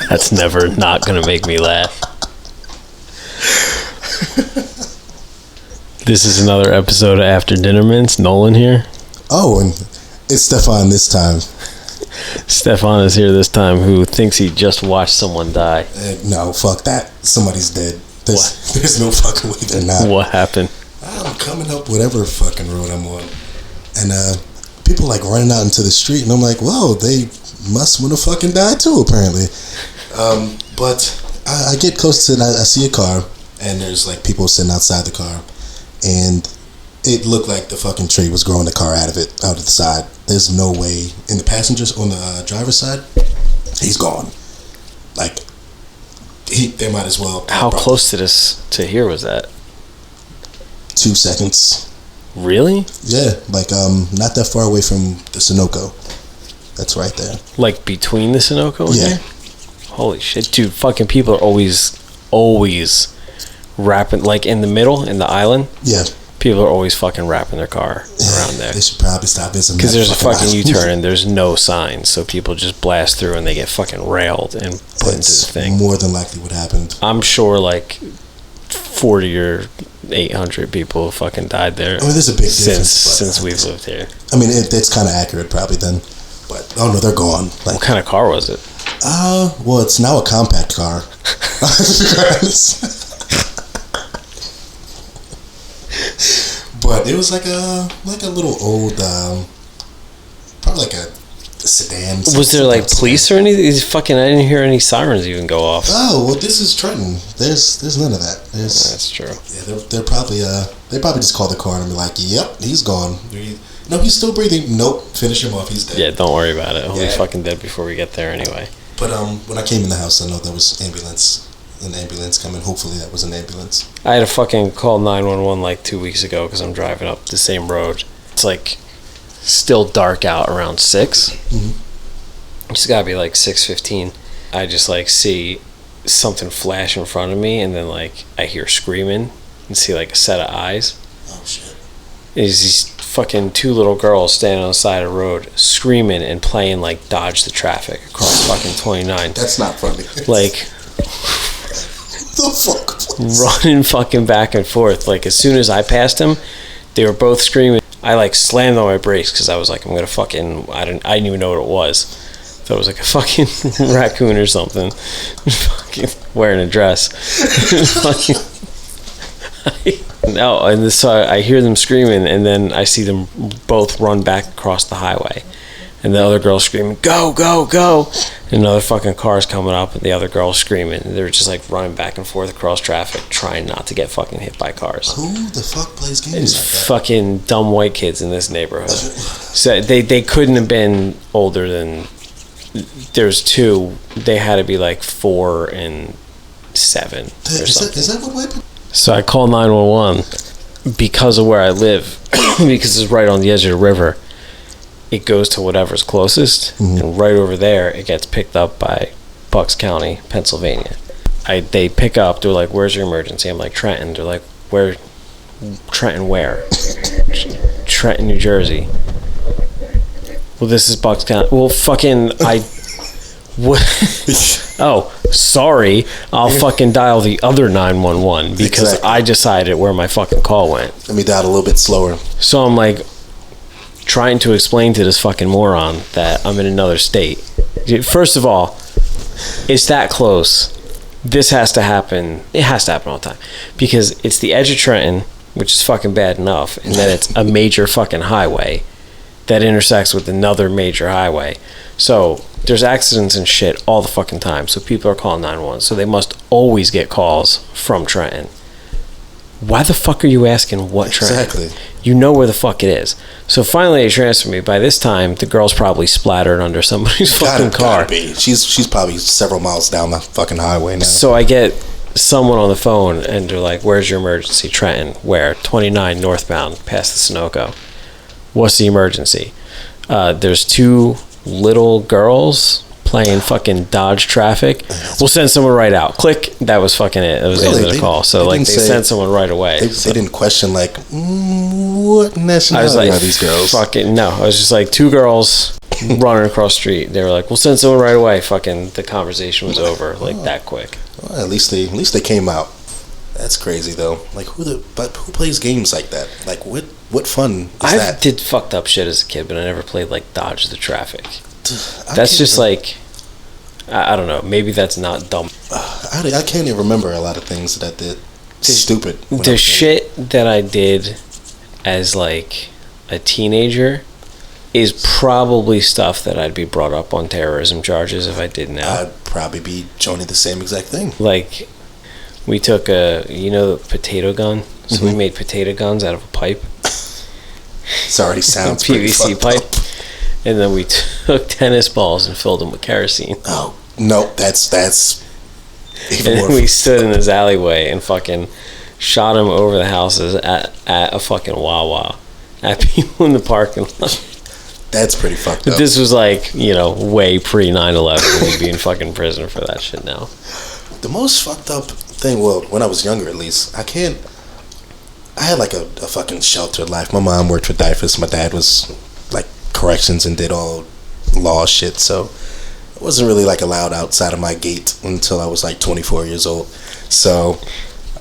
That's never not gonna make me laugh. This is another episode of After Dinner Mints. Nolan here. Oh, and it's Stefan this time. Stefan is here this time, who thinks he just watched someone die. No, fuck that. Somebody's dead. There's no fucking way they're not. What happened? I'm coming up whatever fucking road I'm on. And people like running out into the street, and I'm like, whoa, they must want to fucking die too, apparently. But I get close to it, I see a car, and there's like people sitting outside the car, and it looked like the fucking tree was growing the car out of the side. There's no way. In the passengers, on the driver's side, he's gone. Like, they might as well. How close to here was that? 2 seconds. Really? Yeah, like not that far away from the Sunoco. That's right there. Like between the Sunoco and yeah. Here? Holy shit, dude! Fucking people are always wrapping, like in the middle, in the island. Yeah. People are always fucking wrapping their car around there. They should probably stop visiting. Because there's a fucking U-turn and there's no signs, so people just blast through and they get fucking railed and put into the thing. More than likely what happened. I'm sure like 40 or 800 people fucking died there. I mean, there's a big difference since we've lived here. I mean, it's kind of accurate probably then. But oh no, they're gone. Like, what kind of car was it? Well, it's now a compact car. But it was like a little old, probably like a sedan. Was there like police or anything? I didn't hear any sirens even go off. Oh well, this is Trenton. There's none of that. That's true. Yeah, they're probably they probably just called the car and be like, "Yep, he's gone." No, he's still breathing. Nope, finish him off. He's dead. Yeah, don't worry about it. He'll be fucking dead before we get there anyway. But when I came in the house, I know there was an ambulance coming. Hopefully that was an ambulance. I had to fucking call 911 like 2 weeks ago because I'm driving up the same road. It's like still dark out around 6. Mm-hmm. It's gotta be like 6:15. I just like see something flash in front of me, and then like I hear screaming and see like a set of eyes. Oh shit! There's these fucking 2 little girls standing on the side of the road screaming and playing like dodge the traffic across fucking 29. That's not funny. Like the fuck? Running fucking back and forth. Like as soon as I passed them, they were both screaming. I like slammed on my brakes because I was like, I'm gonna fucking. I didn't even know what it was. Thought it was like a fucking raccoon or something. Fucking wearing a dress. No, and so I hear them screaming, and then I see them both run back across the highway, and the other girl's screaming, "Go, go, go!" And another fucking car's coming up, and the other girl's screaming, and they're just like running back and forth across traffic, trying not to get fucking hit by cars. Who the fuck plays games it's like that? Fucking dumb white kids in this neighborhood. So they couldn't have been older than. There's 2. They had to be like 4 and 7 or something. Is that what white people? So I call 911 because of where I live, because it's right on the edge of the river. It goes to whatever's closest, and right over there, it gets picked up by Bucks County, Pennsylvania. They pick up. They're like, "Where's your emergency?" I'm like, "Trenton." They're like, "Where? Trenton? Where?" Trenton, New Jersey. Well, this is Bucks County. Well, fucking what? Oh, sorry. I'll fucking dial the other 911 because exactly. I decided where my fucking call went. Let me dial a little bit slower. So I'm like trying to explain to this fucking moron that I'm in another state. First of all, it's that close. This has to happen. It has to happen all the time because it's the edge of Trenton, which is fucking bad enough, and then it's a major fucking highway that intersects with another major highway. So there's accidents and shit all the fucking time. So people are calling 911. So they must always get calls from Trenton. why the fuck are you asking what train? Exactly. You know where the fuck it is. So finally they transferred me. By this time, the girl's probably splattered under somebody's fucking car. Gotta be. She's probably several miles down the fucking highway now. So I get someone on the phone, and they're like, where's your emergency? Trenton. Where? 29 northbound, past the Sunoco. What's the emergency? There's 2 little girls playing fucking dodge traffic. We'll send someone right out. Click. That was fucking it. That was the end of the call. So they sent someone right away. They didn't question like, what nationality are these girls? Fucking no. I was just like 2 girls running across the street. They were like, we'll send someone right away. Fucking the conversation was over like that quick. Well, at least they came out. That's crazy though. Like who plays games like that? Like what fun is that? I did fucked up shit as a kid, but I never played like dodge the traffic. That's just like, I don't know. Maybe that's not dumb. I can't even remember a lot of things that I did. Stupid. The shit that I did as like a teenager is probably stuff that I'd be brought up on terrorism charges if I did now. I'd probably be joining the same exact thing. Like, we took the potato gun. So we made potato guns out of a pipe. It already sounds PVC pipe. And then we took tennis balls and filled them with kerosene. Oh, no, that's even and more. then we stood in this alleyway and fucking shot them over the houses at a fucking Wawa. At people in the parking lot. That's pretty fucked up. This was like, way pre 9/11. We'd be in fucking prison for that shit now. The most fucked up thing, well, when I was younger at least, I had like a fucking sheltered life. My mom worked for DIFUS. My dad was like corrections and did all law shit, so I wasn't really like allowed outside of my gate until I was like 24 years old. So,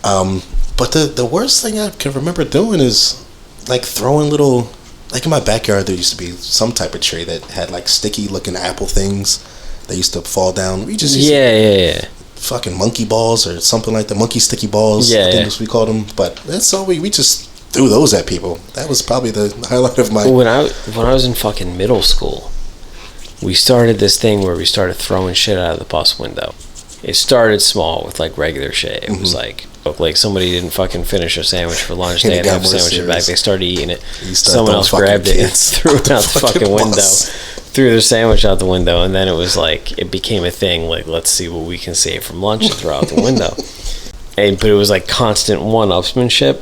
but the worst thing I can remember doing is like throwing little, like in my backyard there used to be some type of tree that had like sticky looking apple things that used to fall down. We just used yeah. Fucking monkey balls or something like that. Monkey sticky balls, I think we called them. But that's all we just threw those at people. That was probably the highlight of my... When I was in fucking middle school, we started this thing where we started throwing shit out of the bus window. It started small with like regular shit. It was like somebody didn't fucking finish a sandwich for lunch. They had half a sandwich in the back. They started eating it. Someone else grabbed it and threw it out the fucking window. Threw their sandwich out the window, and then it was like, it became a thing, like, let's see what we can save from lunch and throw out the window. But it was like constant one-upsmanship.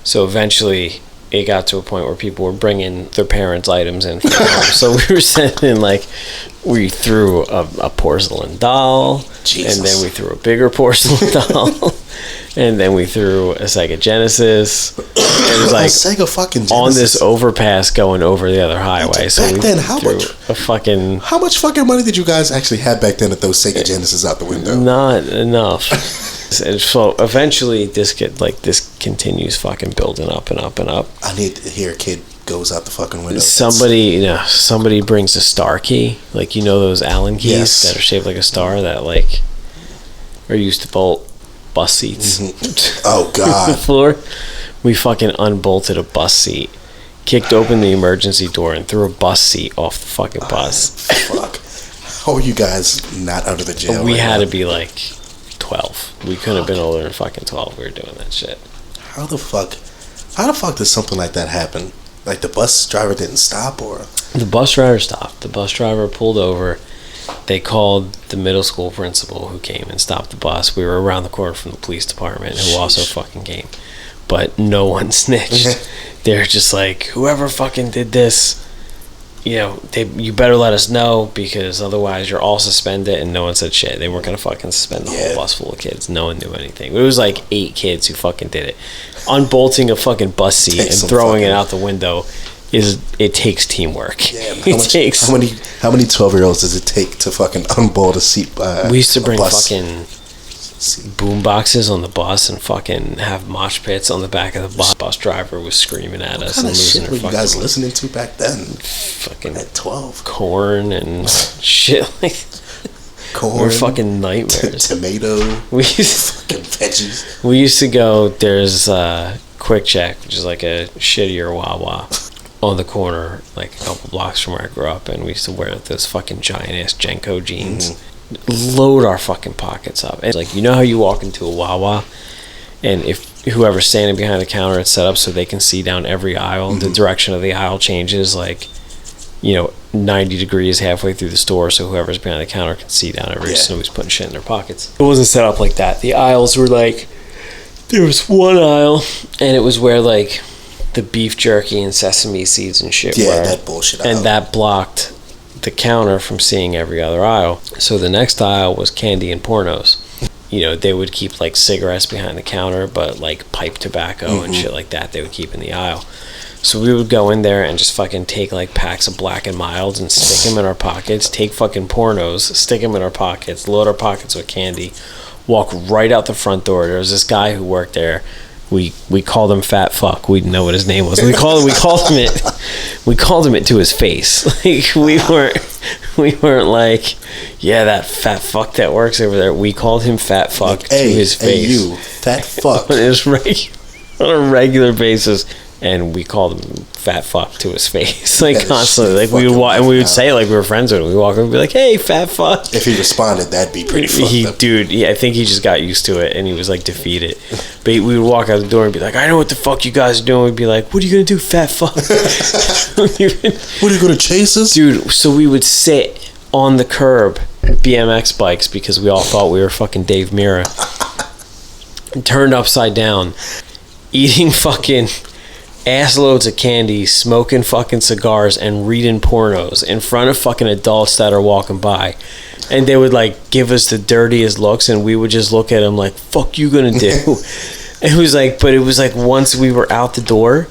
So eventually it got to a point where people were bringing their parents' items in from home. So we were sending, like, we threw a porcelain doll, Jesus. And then we threw a bigger porcelain doll, and then we threw a Sega Genesis. It was like a Sega fucking Genesis. On this overpass going over the other highway. So back then, how much fucking money did you guys actually have back then to throw Sega Genesis out the window? Not enough. And so eventually this continues fucking building up and up and up. I need to hear a kid goes out the fucking window. Somebody brings a star key, like those Allen keys that are shaped like a star that like are used to bolt bus seats. Oh god. The floor. We fucking unbolted a bus seat, kicked open the emergency door, and threw a bus seat off the fucking bus. Fuck. How are you guys not out of the jail? We had to be like 12. We couldn't have been older than fucking 12. We were doing that shit. How the fuck does something like that happen? Like the bus driver didn't stop, or the bus driver stopped. The bus driver pulled over. They called the middle school principal, who came and stopped the bus. We were around the corner from the police department, who also fucking came. But no one snitched. They're just like, whoever fucking did this, you better let us know, because otherwise you're all suspended. And no one said shit. They weren't gonna fucking suspend the whole bus full of kids. No one knew anything. It was like 8 kids who fucking did it. Unbolting a fucking bus seat and throwing it out the window it takes teamwork. Yeah, how many 12-year-olds does it take to fucking unbolt a seat? We used to bring fucking boom boxes on the bus and fucking have mosh pits on the back of the bus. Bus driver was screaming at us and losing her fucking... What were you guys listening to back then? Fucking at 12. Corn and shit like... Corn. We're fucking nightmares. Tomato. Fucking veggies. We used to go... There's Quick Check, which is like a shittier Wawa on the corner, like a couple blocks from where I grew up, and we used to wear those fucking giant ass Jenko jeans. Load our fucking pockets up. And like, how you walk into a Wawa, and if whoever's standing behind the counter, it's set up so they can see down every aisle. The direction of the aisle changes, like, 90 degrees halfway through the store, so whoever's behind the counter can see down every, so nobody's putting shit in their pockets. It wasn't set up like that. The aisles were like, there was one aisle, and it was where, like, the beef jerky and sesame seeds and shit were. That bullshit aisle. And that blocked the counter from seeing every other aisle. So the next aisle was candy and pornos. They would keep, like, cigarettes behind the counter, but, like, pipe tobacco and shit like that they would keep in the aisle. So we would go in there and just fucking take, like, packs of Black and Milds and stick them in our pockets, take fucking pornos, stick them in our pockets, load our pockets with candy, walk right out the front door. There was this guy who worked there. We called him Fat Fuck. We didn't know what his name was. We called him it to his face. Like, we weren't like, yeah, that fat fuck that works over there. We called him Fat Fuck to his face. Hey, you fat fuck. On a regular basis. And we called him Fat Fuck to his face, like, constantly. Like, we would walk, and we would say, like, we were friends with him. We walk over and be like, "Hey, Fat Fuck." If he responded, that'd be pretty fucked up. Dude, I think he just got used to it, and he was, like, defeated. But we would walk out the door and be like, "I know what the fuck you guys are doing." We'd be like, "What are you gonna do, Fat Fuck?" What are you gonna chase us, dude? So we would sit on the curb, BMX bikes, because we all thought we were fucking Dave Mirra, turned upside down, eating fucking ass loads of candy, smoking fucking cigars, and reading pornos in front of fucking adults that are walking by. And they would, like, give us the dirtiest looks, and we would just look at them like, "Fuck you gonna do?" It was like once we were out the door,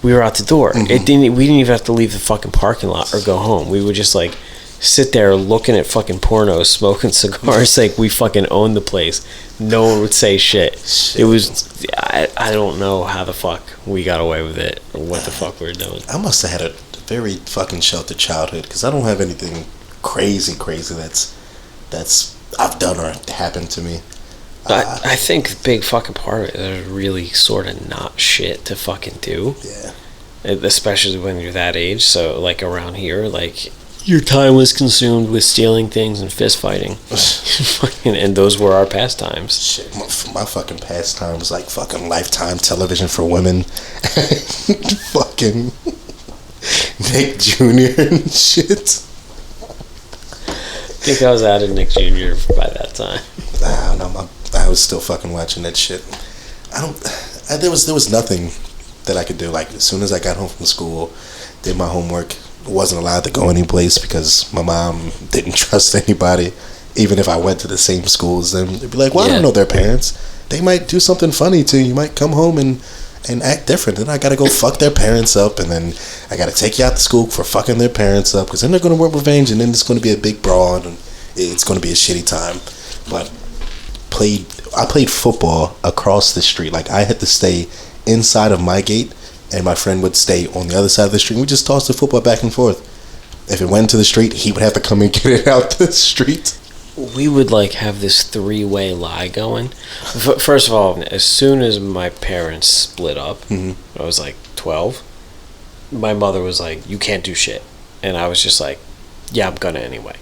we were out the door. We didn't even have to leave the fucking parking lot or go home. We would just, like, sit there looking at fucking pornos, smoking cigars, like we fucking owned the place. No one would say shit. It was, I don't know how the fuck we got away with it, or what the fuck we were doing. I must have had a very fucking sheltered childhood, because I don't have anything crazy that's I've done or happened to me. I think the big fucking part of it is really sort of not shit to fucking do. Yeah. Especially when you're that age. So, like, around here, like, your time was consumed with stealing things and fist fighting. And those were our pastimes. Shit, my fucking pastime was like fucking Lifetime television for women. Fucking Nick Jr. and shit. I think I was out of Nick Jr. by that time. I don't know. I was still fucking watching that shit. There was nothing that I could do. Like, as soon as I got home from school, did my homework, wasn't allowed to go any place because my mom didn't trust anybody. Even if I went to the same school as them, they'd be like, "Well, I don't know their parents. They might do something funny to you. You might come home and act different. Then I gotta go fuck their parents up, and then I gotta take you out to school for fucking their parents up, because then they're gonna work revenge, and then it's gonna be a big brawl, and it's gonna be a shitty time." But I played football across the street. Like, I had to stay inside of my gate, and my friend would stay on the other side of the street. We just tossed the football back and forth. If it went to the street, he would have to come and get it out the street. We would, like, have this three-way lie going. First of all, as soon as my parents split up, I was like 12, my mother was like, "You can't do shit." And I was just like, "Yeah, I'm gonna anyway."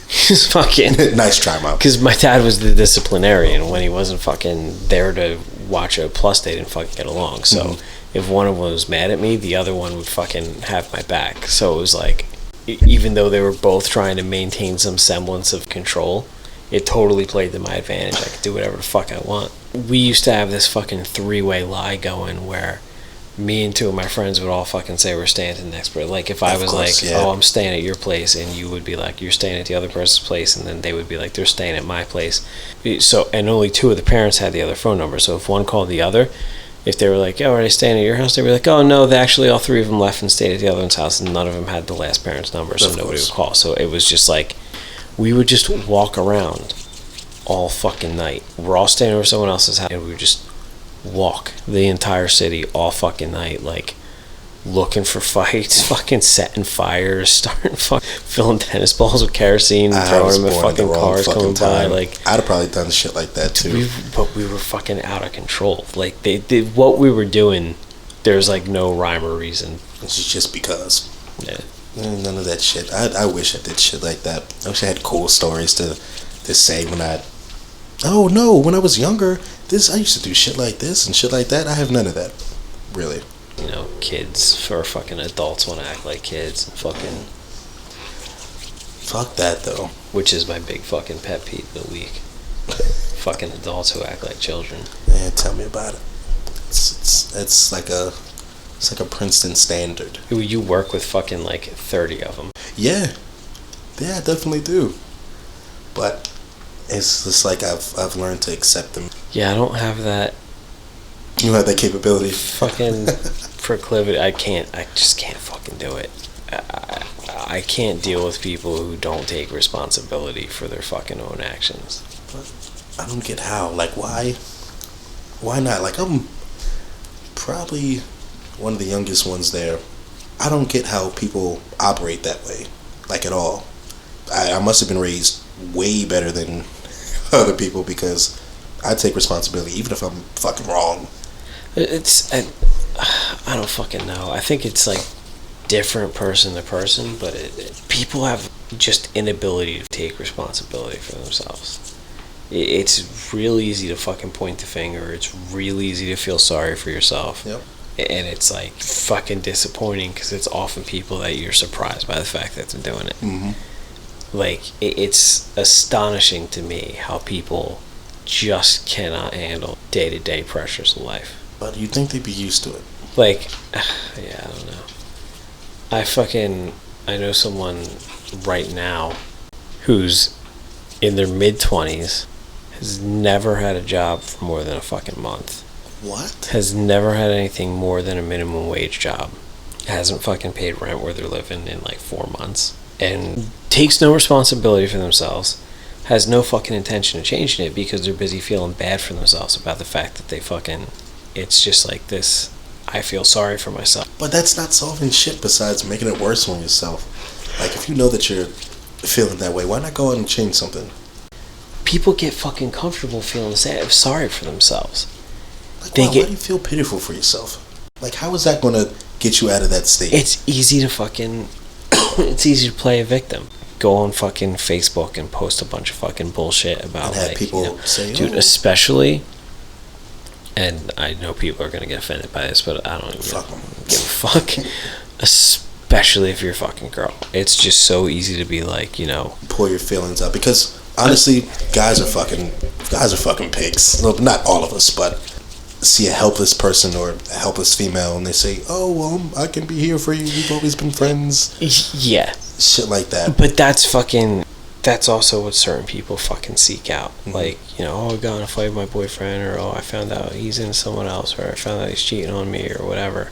Just fucking nice try, Mom. Because my dad was the disciplinarian. When he wasn't fucking there to watch a plus, they didn't fucking get along. So if one of them was mad at me, the other one would fucking have my back. So it was like, even though they were both trying to maintain some semblance of control, it totally played to my advantage. I could do whatever the fuck I want. We used to have this fucking three-way lie going where me and two of my friends would all fucking say we're staying at the next place. Like, if I was like, "Oh, I'm staying at your place," and you would be like, "You're staying at the other person's place," and then they would be like, "They're staying at my place." So, and only two of the parents had the other phone number. So if one called the other, if they were like, "Oh, are they staying at your house?" They'd be like, "Oh, no, they actually, all three of them left and stayed at the other one's house, and none of them had the last parent's number, so nobody would call." So it was just like, we would just walk around all fucking night. We're all staying over someone else's house, and we would just walk the entire city all fucking night, like, looking for fights, fucking setting fires, filling tennis balls with kerosene, throwing them at fucking cars coming by. Like, I'd have probably done shit like that too. But we were fucking out of control. Like, they did what we were doing. There's like no rhyme or reason. It's just because. Yeah. None of that shit. I wish I did shit like that. I wish I had cool stories to say when I oh no, when I was younger, I used to do shit like this and shit like that. I have none of that, really. You know, kids for fucking adults want to act like kids. Fucking. Fuck that though. Which is my big fucking pet peeve of the week. Fucking adults who act like children. Man, tell me about it. It's like a Princeton standard. You work with fucking like 30 of them. Yeah, I definitely do. But it's just like I've learned to accept them. Yeah, I don't have that. You have that capability. Fucking proclivity. I just can't fucking do it. I can't deal with people who don't take responsibility for their fucking own actions. But I don't get how. Like, why not? Like, I'm probably one of the youngest ones there. I don't get how people operate that way, like, at all. I must have been raised way better than other people, because I take responsibility even if I'm fucking wrong. I don't fucking know. I think it's like different person to person, but people have just inability to take responsibility for themselves. It's real easy to fucking point the finger. It's real easy to feel sorry for yourself. Yep. And it's like fucking disappointing, because it's often people that you're surprised by the fact that they're doing it. Mm-hmm. Like, it's astonishing to me how people just cannot handle day-to-day pressures of life. But you'd think they'd be used to it. Like, yeah, I don't know. I know someone right now who's in their mid-20s, has never had a job for more than a fucking month. What? Has never had anything more than a minimum wage job. Hasn't fucking paid rent where they're living in like 4 months. And takes no responsibility for themselves. Has no fucking intention of changing it, because they're busy feeling bad for themselves about the fact that they fucking... It's just like this, I feel sorry for myself. But that's not solving shit besides making it worse on yourself. Like, if you know that you're feeling that way, why not go out and change something? People get fucking comfortable feeling sorry for themselves. Like, why do you feel pitiful for yourself? Like, how is that going to get you out of that state? It's easy to fucking... it's easy to play a victim. Go on fucking Facebook and post a bunch of fucking bullshit about, and have like, people say, dude, especially... And I know people are going to get offended by this, but I don't even give a fuck. Especially if you're a fucking girl. It's just so easy to be like, pour your feelings out. Because, honestly, guys are fucking pigs. Well, not all of us, but see a helpless person or a helpless female and they say, oh, well, I can be here for you. We've always been friends. Yeah. Shit like that. But that's also what certain people fucking seek out. Mm-hmm. Like, oh, I got in a fight with my boyfriend, or oh, I found out he's in someone else, or I found out he's cheating on me, or whatever.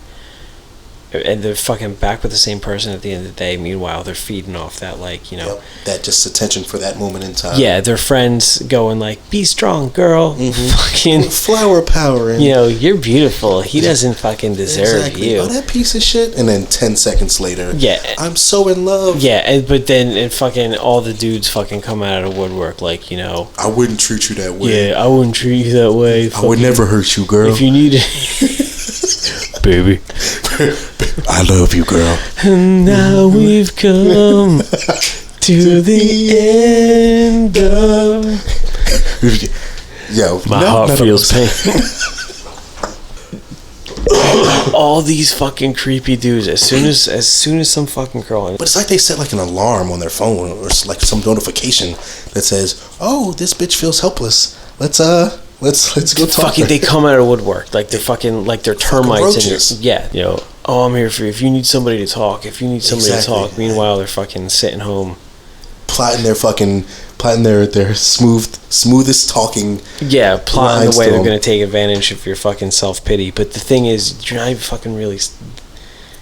And they're fucking back with the same person at the end of the day. Meanwhile, they're feeding off that, like, Yep, that just attention for that moment in time. Yeah, their friends going like, be strong, girl. Mm-hmm. Fucking flower power. And you're beautiful. He doesn't fucking deserve you. Oh, that piece of shit. And then 10 seconds later, yeah, I'm so in love. Yeah, but then fucking all the dudes fucking come out of the woodwork like, I wouldn't treat you that way. Yeah, I wouldn't treat you that way. I would never hurt you, girl. If you need it. Baby. I love you, girl. And now we've come to the end of... Yo, my heart feels pain. All these fucking creepy dudes, as soon as some fucking girl... But it's like they set like an alarm on their phone, or like some notification that says, oh, this bitch feels helpless. Let's go talk. Fucking, they come out of woodwork like they're fucking, like they're termites in your, yeah. Oh, I'm here for you. If you need somebody to talk, to talk. Meanwhile, they're fucking sitting home, plotting their smoothest talking. Yeah, plotting the way they're gonna take advantage of your fucking self-pity. But the thing is, you're not even fucking really.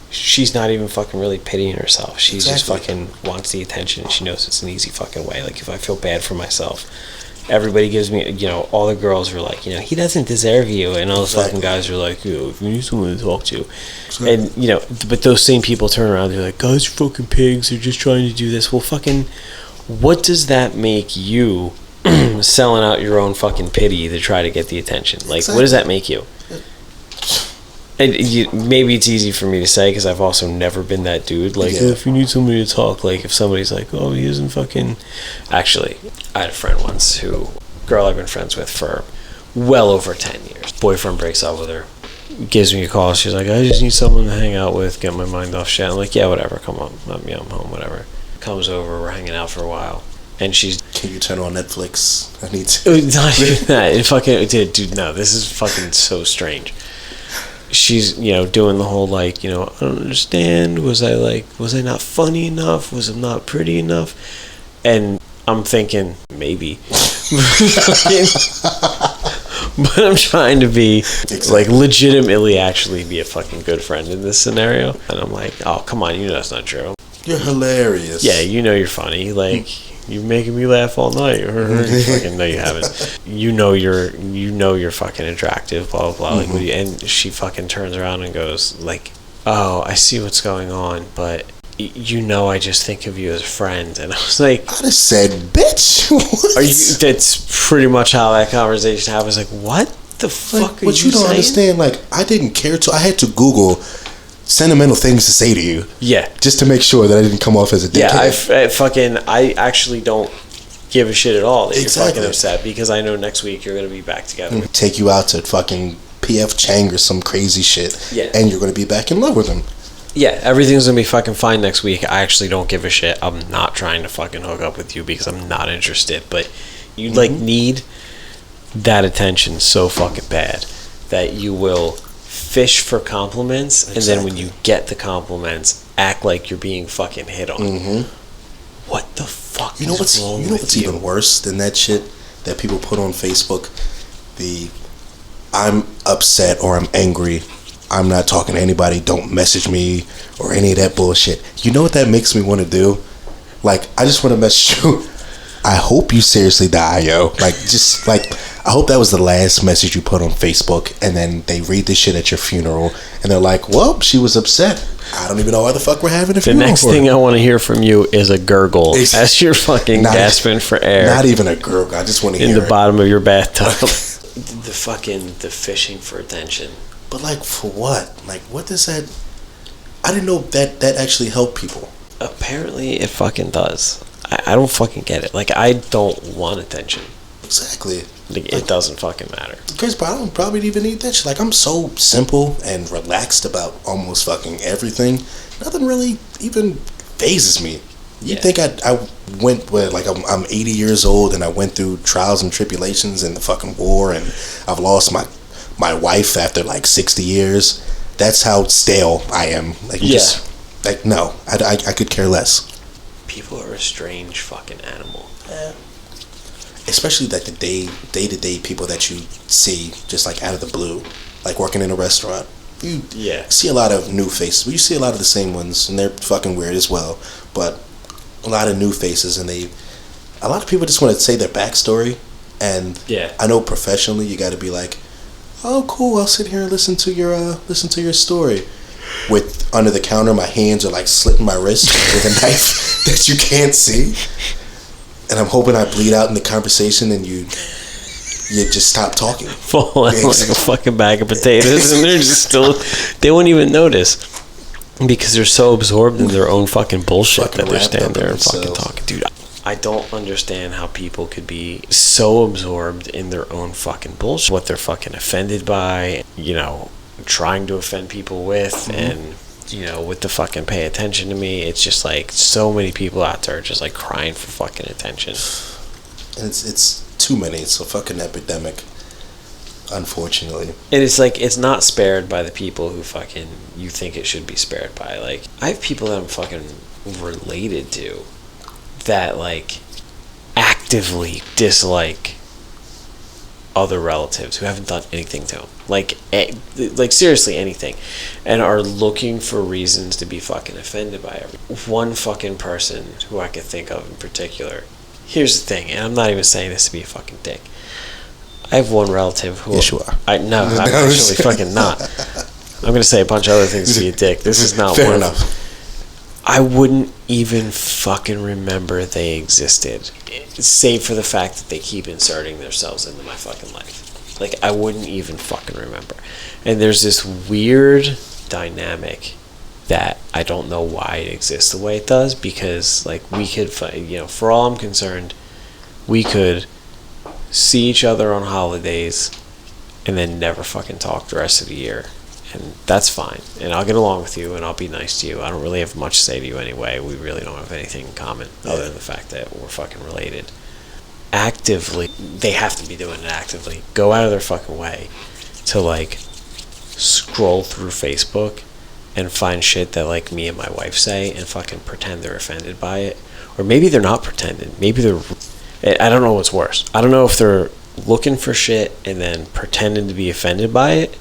She's not even fucking really pitying herself. She just fucking wants the attention, and she knows it's an easy fucking way. Like, if I feel bad for myself, everybody gives me, all the girls are like, he doesn't deserve you, and all the fucking guys are like, if you need someone to talk to, and but those same people turn around, they're like, guys are fucking pigs, they're just trying to do this. Well, fucking, what does that make you selling out your own fucking pity to try to get the attention? Like, what does that make you? And maybe it's easy for me to say because I've also never been that dude. Like, if you need somebody to talk, like if somebody's like, oh, he isn't fucking... Actually, I had a friend once who girl I've been friends with for well over 10 years. Boyfriend breaks up with her, gives me a call. She's like, I just need someone to hang out with, get my mind off shit. I'm like, yeah, whatever, come on, I'm home, whatever. Comes over, we're hanging out for a while, and she's, can you turn on Netflix? I need to. Not even that. It fucking, dude, no, this is fucking so strange. She's, doing the whole, like, I don't understand, was I not funny enough, was I not pretty enough? And I'm thinking, maybe. But I'm trying to be, like, legitimately actually be a fucking good friend in this scenario. And I'm like, oh, come on, that's not true. You're hilarious. Yeah, you're funny. Like, you're making me laugh all night. Fucking, no, you haven't. You're fucking attractive, blah, blah, blah. Like, and she fucking turns around and goes, like, oh, I see what's going on, but I just think of you as a friend. And I was like, I just said, bitch. What? That's pretty much how that conversation happened. I was like, what the fuck are you saying? What you don't understand, like, I didn't care to. I had to Google sentimental things to say to you. Yeah. Just to make sure that I didn't come off as a dickhead. Yeah, I actually don't give a shit at all that you're fucking upset, because I know next week you're going to be back together. Take you out to fucking PF Chang or some crazy shit. Yeah. And you're going to be back in love with him. Yeah, everything's going to be fucking fine next week. I actually don't give a shit. I'm not trying to fucking hook up with you because I'm not interested. But you, need that attention so fucking bad that you will fish for compliments, and then when you get the compliments, act like you're being fucking hit on. What the fuck is wrong with you? What's even worse than that shit that people put on Facebook? I'm upset or I'm angry, I'm not talking to anybody, don't message me, or any of that bullshit. You know what that makes me want to do? Like, I just want to message you, I hope you seriously die, yo. Like, just, like, I hope that was the last message you put on Facebook, and then they read this shit at your funeral, and they're like, well, she was upset. I don't even know why the fuck we're having a funeral. The next thing I want to hear from you is a gurgle as you're fucking gasping for air. Not even a gurgle. I just want to hear in the bottom of your bathtub. the fishing for attention. But, like, for what? Like, what does that... I didn't know that actually helped people. Apparently, it fucking does. I don't fucking get it. Like, I don't want attention. Exactly. Like, it doesn't fucking matter. Because I don't probably even need that shit. Like, I'm so simple and relaxed about almost fucking everything. Nothing really even phases me. You think I went with, like, I'm 80 years old and I went through trials and tribulations in the fucking war, and I've lost my wife after like 60 years. That's how stale I am. Like, just, like, no, I could care less. People are a strange fucking animal. Especially like the day-to-day people that you see just like out of the blue, like working in a restaurant. You see a lot of new faces. You see a lot of the same ones, and they're fucking weird as well. But a lot of new faces, and a lot of people just want to say their backstory. And I know professionally, you got to be like, oh, cool, I'll sit here and listen to your story. With under the counter, my hands are like slitting my wrist with a knife that you can't see, and I'm hoping I bleed out in the conversation, and you just stop talking. Fall out like a fucking bag of potatoes, and they're just they won't even notice because they're so absorbed in their own fucking bullshit that they're standing there and fucking talking. Dude, I don't understand how people could be so absorbed in their own fucking bullshit, what they're fucking offended by, trying to offend people with, and with the fucking pay attention to me. It's just like so many people out there just like crying for fucking attention, and it's too many. It's a fucking epidemic, unfortunately. And it's like, it's not spared by the people who fucking you think it should be spared by. Like, I have people that I'm fucking related to that like actively dislike other relatives who haven't done anything to them, like seriously anything, and are looking for reasons to be fucking offended by everything. One fucking person who I could think of in particular. Here's the thing, and I'm not even saying this to be a fucking dick. I have one relative who... Yes, you are. I'm actually fucking not. I'm going to say a bunch of other things to be a dick. This is not fair one enough. I wouldn't even fucking remember they existed, save for the fact that they keep inserting themselves into my fucking life. Like, I wouldn't even fucking remember. And there's this weird dynamic that I don't know why it exists the way it does, because, like, we could, for all I'm concerned, we could see each other on holidays, and then never fucking talk the rest of the year. And that's fine. And I'll get along with you, and I'll be nice to you. I don't really have much to say to you anyway. We really don't have anything in common other than the fact that we're fucking related. Actively, they have to be doing it actively. Go out of their fucking way to, like, scroll through Facebook and find shit that, like, me and my wife say and fucking pretend they're offended by it. Or maybe they're not pretending. Maybe they're... I don't know what's worse. I don't know if they're looking for shit and then pretending to be offended by it,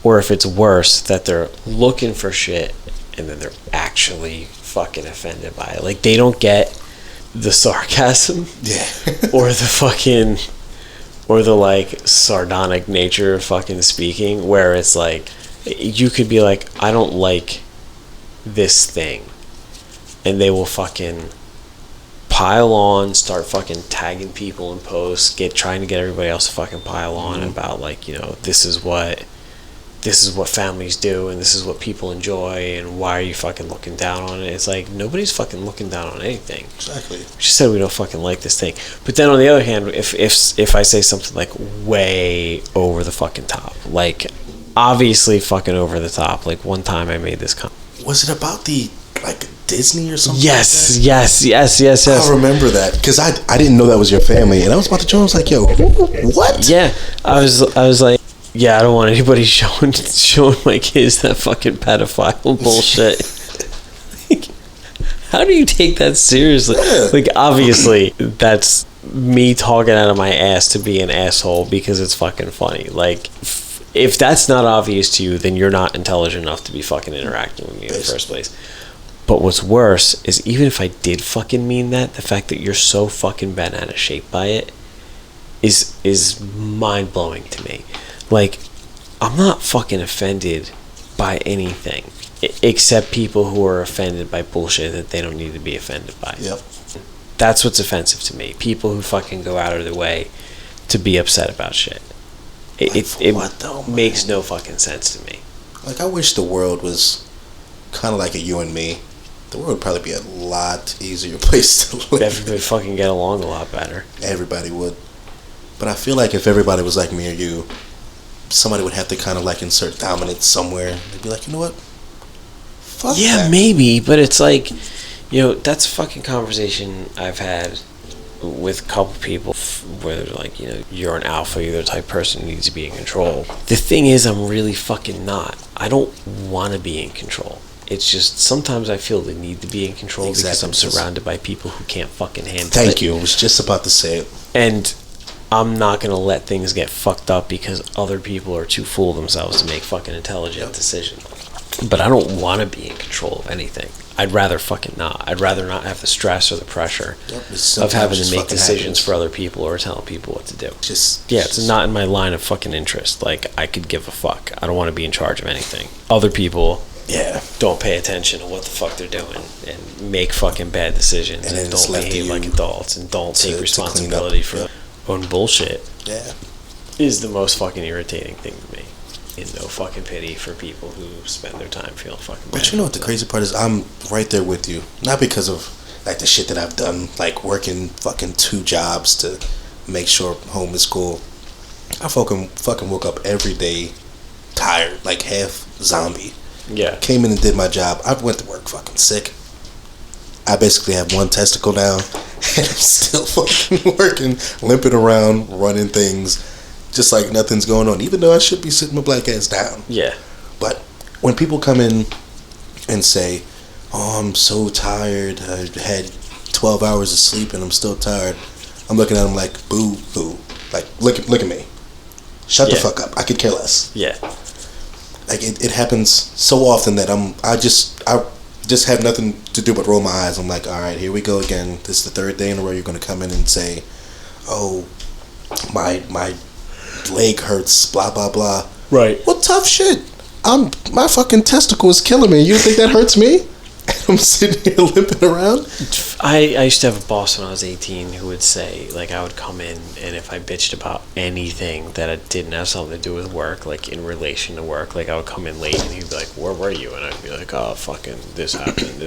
or if it's worse that they're looking for shit and then they're actually fucking offended by it. Like, they don't get the sarcasm, or the like sardonic nature of fucking speaking, where it's like, you could be like, I don't like this thing, and they will fucking pile on, start fucking tagging people in posts, trying to get everybody else to fucking pile on about, like, you know, this is what families do, and this is what people enjoy, and why are you fucking looking down on it? It's like, nobody's fucking looking down on anything. Exactly. We just said we don't fucking like this thing. But then on the other hand, if I say something like way over the fucking top, like obviously fucking over the top, like one time I made this comment. Was it about the, like, Disney or something? Yes. I remember that, because I didn't know that was your family, and I was about to join. I was like, yo, what? Yeah, I was like, yeah, I don't want anybody showing my kids that fucking pedophile bullshit. Like, how do you take that seriously? Yeah. Like, obviously, that's me talking out of my ass to be an asshole because it's fucking funny. Like, if that's not obvious to you, then you're not intelligent enough to be fucking interacting with me in the first place. But what's worse is, even if I did fucking mean that, the fact that you're so fucking bent out of shape by it is mind-blowing to me. Like, I'm not fucking offended by anything except people who are offended by bullshit that they don't need to be offended by. Yep. That's what's offensive to me. People who fucking go out of their way to be upset about shit. It makes no fucking sense to me. Like, I wish the world was kind of like a you and me. The world would probably be a lot easier place to live. Everybody fucking get along a lot better. Everybody would. But I feel like if everybody was like me or you, somebody would have to kind of, like, insert dominance somewhere. They'd be like, you know what? Fuck that. Maybe, but it's like, you know, that's a fucking conversation I've had with a couple people where they're like, you know, you're an alpha, you're the type of person who needs to be in control. The thing is, I'm really fucking not. I don't want to be in control. It's just sometimes I feel the need to be in control because I'm surrounded by people who can't fucking handle it. Thank you. I was just about to say it. And I'm not going to let things get fucked up because other people are too full of themselves to make fucking intelligent decisions. But I don't want to be in control of anything. I'd rather fucking not. I'd rather not have the stress or the pressure of having to make decisions for other people or telling people what to do. It's not in my line of fucking interest. Like, I could give a fuck. I don't want to be in charge of anything. Other people don't pay attention to what the fuck they're doing and make fucking bad decisions and don't behave like adults and don't take responsibility for own bullshit. Is the most fucking irritating thing to me. And no fucking pity for people who spend their time feeling fucking bad. But you know what the crazy part is? I'm right there with you. Not because of, like, the shit that I've done, like working fucking 2 jobs to make sure home is cool. I fucking woke up every day tired, like half zombie. Yeah. Came in and did my job. I went to work fucking sick. I basically have 1 testicle now, and I'm still fucking working, limping around, running things, just like nothing's going on, even though I should be sitting my black ass down. Yeah. But when people come in and say, oh, I'm so tired, I had 12 hours of sleep and I'm still tired, I'm looking at them like, boo, boo. Like, look at me. Shut the fuck up. I could care less. Yeah. Like, it happens so often that I just have nothing to do but roll my eyes. I'm like, all right, here we go again. This is the 3rd day in a row you're going to come in and say, oh, my leg hurts, blah, blah, blah. Right. Well, tough shit. My fucking testicle is killing me. You think that hurts me? I'm sitting here limping around. I used to have a boss when I was 18 who would say, like, I would come in, and if I bitched about anything that it didn't have something to do with work, like in relation to work, like I would come in late and he'd be like, where were you? And I'd be like, oh, fucking this happened.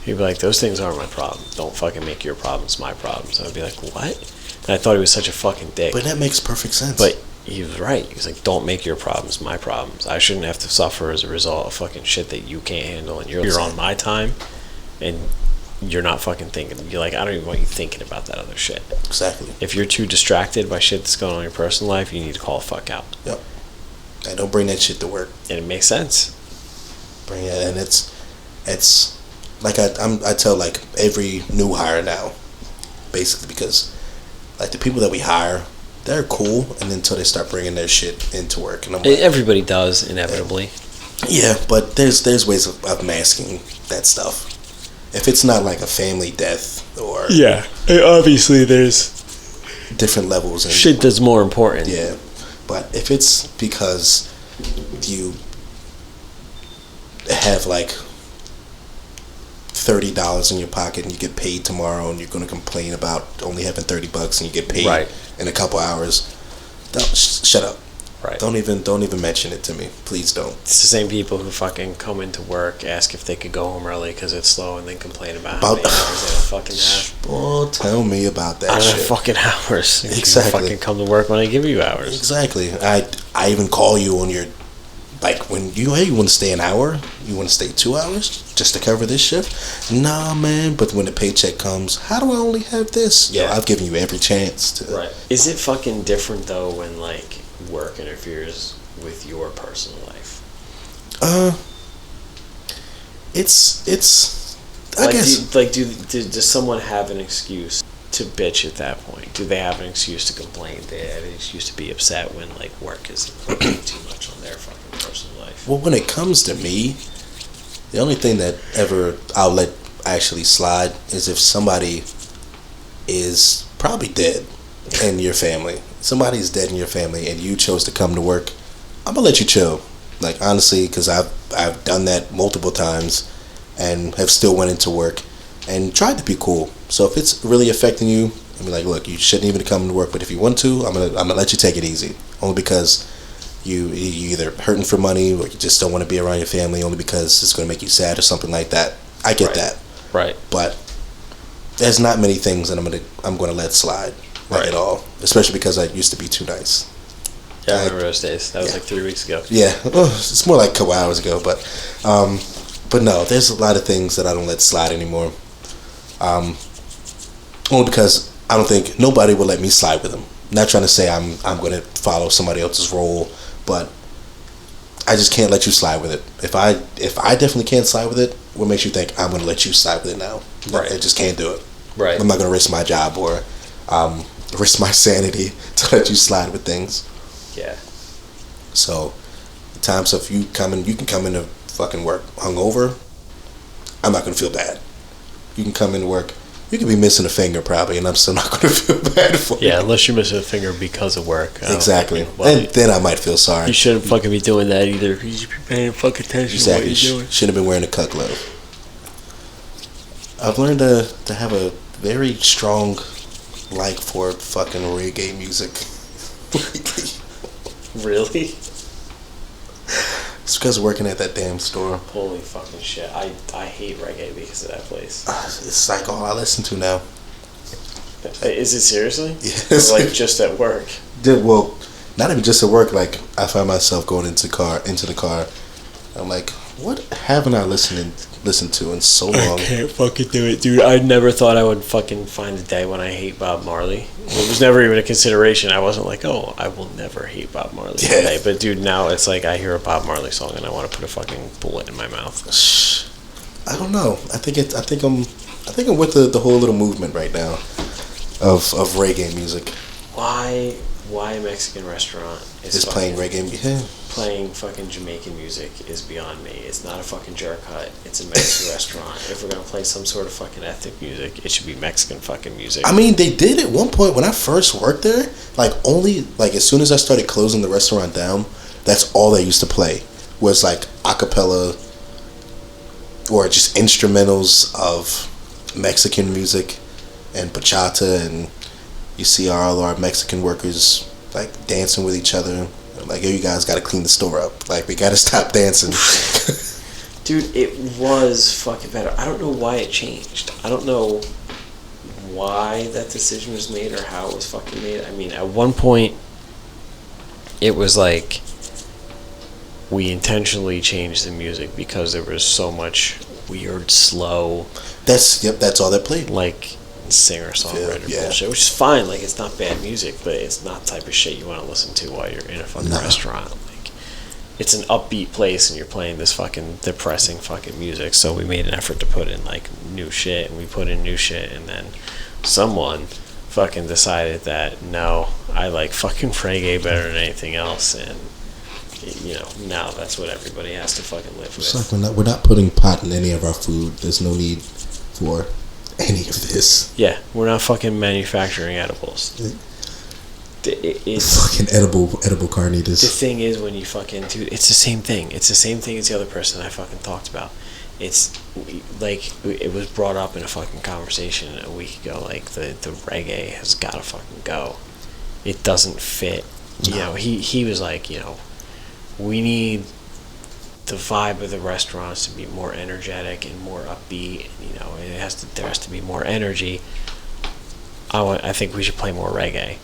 He'd be like, those things aren't my problem. Don't fucking make your problems my problems. And I'd be like, what? And I thought he was such a fucking dick. But that makes perfect sense. But he was right. He was like, don't make your problems my problems. I shouldn't have to suffer as a result of fucking shit that you can't handle. And you're on my time, and you're not fucking thinking. You're like, I don't even want you thinking about that other shit. Exactly. If you're too distracted by shit that's going on in your personal life, you need to call the fuck out. Yep. And don't bring that shit to work. And it makes sense. Bring it, and it's like I tell like every new hire now, basically, because like the people that we hire, they're cool, and until they start bringing their shit into work, and I'm like, everybody does inevitably. Yeah, but there's ways of masking that stuff. If it's not like a family death or obviously there's different levels and shit that's more important. Yeah, but if it's because you have like $30 in your pocket and you get paid tomorrow, and you're going to complain about only having $30 and you get paid in a couple hours, shut up. Right. Don't even mention it to me. Please don't. It's the same people who fucking come into work, ask if they could go home early because it's slow, and then complain about how many hours they don't fucking have. Oh, tell me about that I don't shit. have fucking hours. Exactly. You fucking come to work when I give you hours. Exactly. I even call you on your, like, when you want to stay an hour, you want to stay 2 hours just to cover this shift. Nah, man. But when the paycheck comes, how do I only have this? Yeah, I've given you every chance to. Right. Is it fucking different though when like work interferes with your personal life? It's. I like, guess. Does someone have an excuse to bitch at that point? Do they have an excuse to complain? They have an excuse to be upset when like work is too much on their fucking personal life? Well, when it comes to me, the only thing that ever I'll let actually slide is if somebody is probably dead in your family. Somebody's dead in your family and you chose to come to work, I'm gonna let you chill. Like, honestly, because I've done that multiple times and have still went into work and tried to be cool. So if it's really affecting you, I mean, like, look, you shouldn't even come to work, but if you want to, I'm gonna let you take it easy. Only because you either hurting for money or you just don't want to be around your family, only because it's gonna make you sad or something like that. I get that. Right. But there's not many things that I'm gonna let slide. Like at all, especially because I used to be too nice. Yeah, I remember those days. That was like 3 weeks ago. Yeah, well, it's more like a couple hours ago, but no, there's a lot of things that I don't let slide anymore. Only because I don't think nobody will let me slide with them. Not trying to say I'm going to follow somebody else's role, but I just can't let you slide with it. If I definitely can't slide with it, what makes you think I'm going to let you slide with it now? Right. I just can't do it. Right. I'm not going to risk my job or risk my sanity to let you slide with things. Yeah. So, the times if you can come into fucking work hungover, I'm not gonna feel bad. You can come into work, you could be missing a finger probably, and I'm still not gonna feel bad for you. Yeah, unless you're missing a finger because of work. Exactly. And then I might feel sorry. You shouldn't fucking be doing that either. You should be paying fucking attention to what you're doing. Shouldn't have been wearing a cut glove. I've learned to have a very strong like for fucking reggae music. Really? It's because of working at that damn store. Holy fucking shit. I hate reggae because of that place. It's like all I listen to now. Is it seriously? Yes. Or like just at work? Well, not even just at work. Like, I find myself going into the car. I'm like, what haven't I listened to in so long? I can't fucking do it, dude. I never thought I would fucking find a day when I hate Bob Marley. It was never even a consideration. I wasn't like, oh, I will never hate Bob Marley today. But dude, now it's like I hear a Bob Marley song and I want to put a fucking bullet in my mouth. I don't know. I think I'm with the whole little movement right now of reggae music. Why a Mexican restaurant is playing reggae music? Playing fucking Jamaican music is beyond me. It's not a fucking jerk hut. It's a Mexican restaurant. If we're gonna play some sort of fucking ethnic music, it should be Mexican fucking music. I mean, they did at one point when I first worked there. Like, only like as soon as I started closing the restaurant down, that's all they used to play was like a cappella or just instrumentals of Mexican music and bachata, and you see all our Mexican workers like dancing with each other. Like, yo, you guys got to clean the store up. Like, we got to stop dancing. Dude, it was fucking better. I don't know why it changed. I don't know why that decision was made or how it was fucking made. I mean, at one point, it was like we intentionally changed the music because there was so much weird, slow. That's all that played. Like singer-songwriter Yeah. bullshit, which is fine. Like, it's not bad music, but it's not the type of shit you want to listen to while you're in a fucking restaurant. Like, it's an upbeat place and you're playing this fucking depressing fucking music. So we made an effort to put in like new shit, and we put in new shit, and then someone fucking decided that no, I like fucking reggae better than anything else, and you know, now that's what everybody has to fucking live with. It's like we're not putting pot in any of our food. There's no need for any of this. Yeah, we're not fucking manufacturing edibles. It's fucking edible carnitas. The thing is, when you fucking, dude, it's the same thing. It's the same thing as the other person I fucking talked about. It's like, it was brought up in a fucking conversation a week ago. Like, the reggae has got to fucking go. It doesn't fit. You know, he was like, you know, we need the vibe of the restaurants to be more energetic and more upbeat. You know, there has to be more energy. I think we should play more reggae.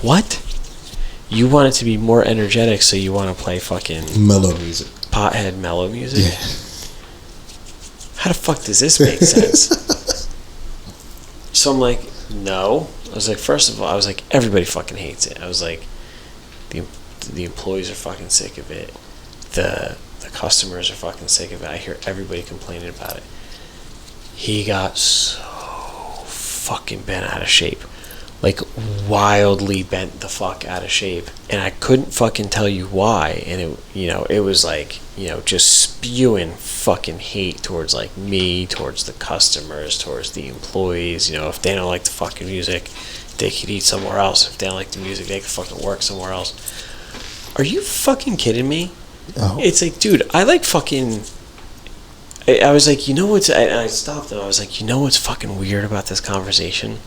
What? You want it to be more energetic, so you want to play fucking mellow music, pothead mellow music? Yeah. How the fuck does this make sense? So I'm like, no. I was like, first of all, I was like, everybody fucking hates it. I was like, the employees are fucking sick of it. The customers are fucking sick of it. I hear everybody complaining about it. He got so fucking bent out of shape. Like, wildly bent the fuck out of shape. And I couldn't fucking tell you why. And it, you know, it was like, you know, just spewing fucking hate towards like me, towards the customers, towards the employees. You know, if they don't like the fucking music, they could eat somewhere else. If they don't like the music, they could fucking work somewhere else. Are you fucking kidding me? Oh. It's like, dude, I like fucking... I was like, you know what's... I stopped and I was like, you know what's fucking weird about this conversation?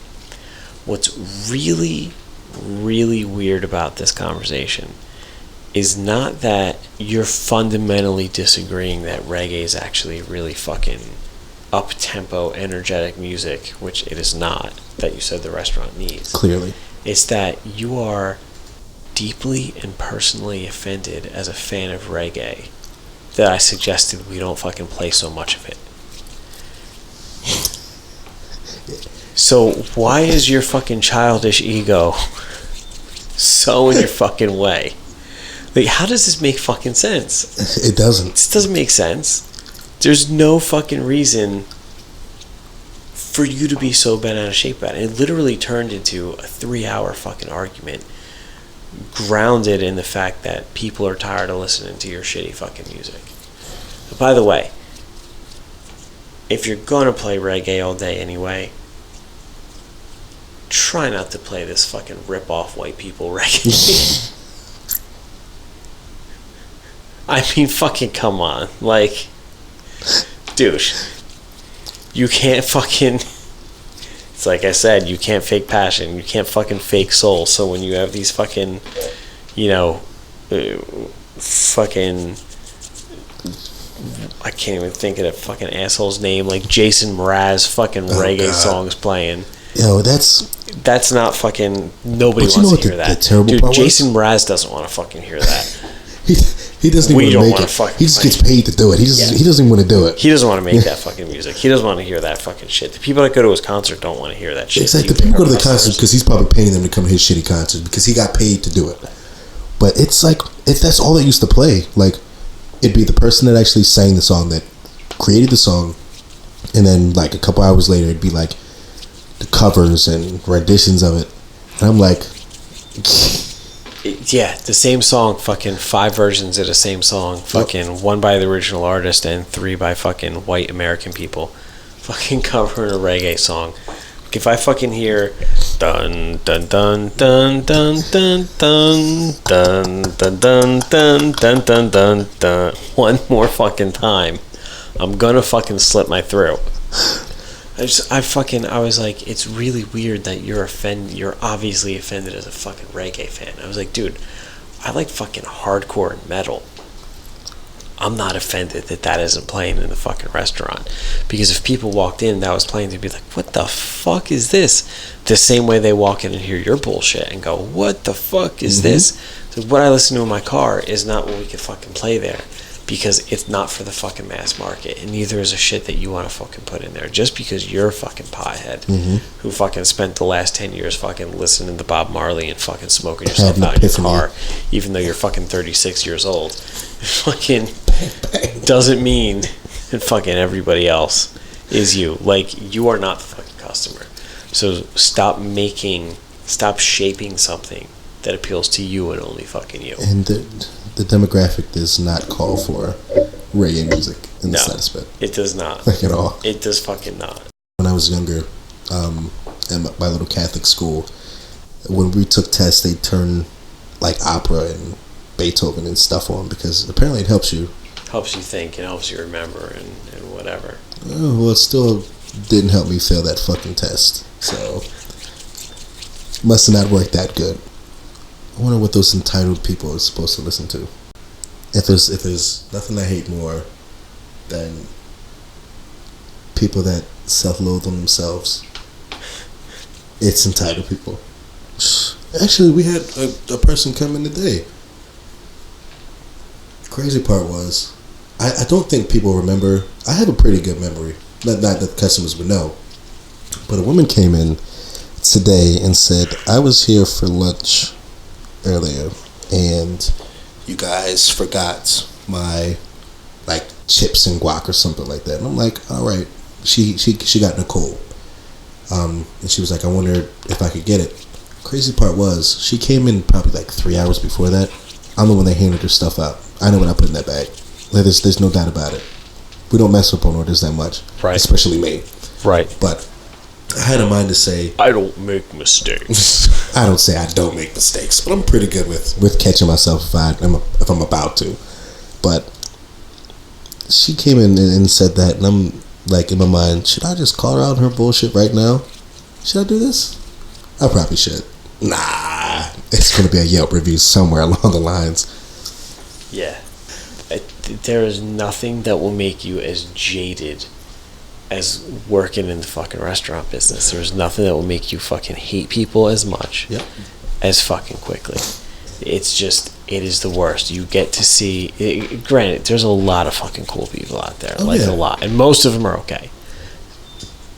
What's really, really weird about this conversation is not that you're fundamentally disagreeing that reggae is actually really fucking up-tempo, energetic music, which it is not, that you said the restaurant needs. Clearly. It's that you are deeply and personally offended as a fan of reggae that I suggested we don't fucking play so much of it. So why is your fucking childish ego so in your fucking way? Like, how does this make fucking sense? It doesn't. This doesn't make sense. There's no fucking reason for you to be so bent out of shape about it. It literally turned into a 3-hour fucking argument grounded in the fact that people are tired of listening to your shitty fucking music. But by the way, if you're gonna play reggae all day anyway, try not to play this fucking rip-off white people reggae. I mean, fucking come on. Like, douche. You can't fucking... It's like I said, you can't fake passion. You can't fucking fake soul. So when you have these fucking, you know, fucking... I can't even think of that fucking asshole's name. Like Jason Mraz fucking reggae songs playing. Yo, that's not fucking... Nobody wants to hear that. The terrible dude, part Jason Mraz doesn't want to fucking hear that. He doesn't even want to make it. He just gets paid to do it. He doesn't even want to do it. He doesn't want to make that fucking music. He doesn't want to hear that fucking shit. The people that go to his concert don't want to hear that shit. Exactly. The people go to the concert because he's probably paying them to come to his shitty concert because he got paid to do it. But it's like, that's all that used to play. Like, it'd be the person that actually sang the song, that created the song, and then like a couple hours later it'd be like the covers and renditions of it. And I'm like... Yeah, the same song, fucking 5 versions of the same song, fucking 1 by the original artist and 3 by fucking white American people, fucking covering a reggae song. If I fucking hear dun dun dun dun dun dun dun dun dun dun dun dun dun dun dun one more fucking time, I'm gonna fucking slit my throat. I was like, it's really weird that you're obviously offended as a fucking reggae fan. I was like, dude, I like fucking hardcore and metal. I'm not offended that isn't playing in the fucking restaurant. Because if people walked in and that was playing, they'd be like, what the fuck is this? The same way they walk in and hear your bullshit and go, what the fuck is this? So what I listen to in my car is not what we could fucking play there. Because it's not for the fucking mass market, and neither is a shit that you want to fucking put in there. Just because you're a fucking pothead who fucking spent the last 10 years fucking listening to Bob Marley and fucking smoking yourself out in your car, even though you're fucking 36 years old, fucking doesn't mean that fucking everybody else is you. Like, you are not the fucking customer. So stop shaping something that appeals to you and only fucking you. And the demographic does not call for reggae music in the slightest bit. It does not. Like at all. It does fucking not. When I was younger, in my little Catholic school, when we took tests, they turned like opera and Beethoven and stuff on because apparently it helps you. Helps you think and helps you remember and whatever. Well, it still didn't help me fail that fucking test. So, must have not worked that good. I wonder what those entitled people are supposed to listen to. If there's nothing I hate more than people that self-loathe on themselves, it's entitled people. Actually, we had a person come in today. Crazy part was, I don't think people remember. I have a pretty good memory. Not that customers would know. But a woman came in today and said, I was here for lunch earlier and you guys forgot my like chips and guac or something like that. And I'm like, all right. She got Nicole. And she was like, I wondered if I could get it. Crazy part was, she came in probably like 3 hours before that. I'm the one that handed her stuff out. I know what I put in that bag. There's no doubt about it. We don't mess up on orders that much. Right. Especially me. Right. But I had a mind to say, I don't make mistakes. I don't say I don't make mistakes, but I'm pretty good with catching myself if I'm about to. But she came in and said that, and I'm like in my mind, should I just call her out on her bullshit right now? Should I do this? I probably should. Nah, it's gonna be a Yelp review somewhere along the lines. Yeah, there is nothing that will make you as jaded as working in the fucking restaurant business. There's nothing that will make you fucking hate people as much as fucking quickly. It's just, it is the worst. You get to see, granted, there's a lot of fucking cool people out there, a lot, and most of them are okay.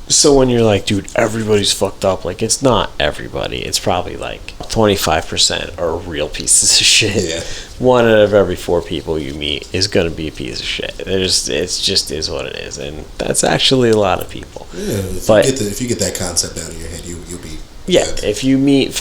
So when you're like, dude, everybody's fucked up, like, it's not everybody. It's probably like 25% are real pieces of shit. Yeah. 1 out of every 4 people you meet is going to be a piece of shit. It's just is what it is, and that's actually a lot of people. Yeah, if you get that concept out of your head, you'll be good. If you meet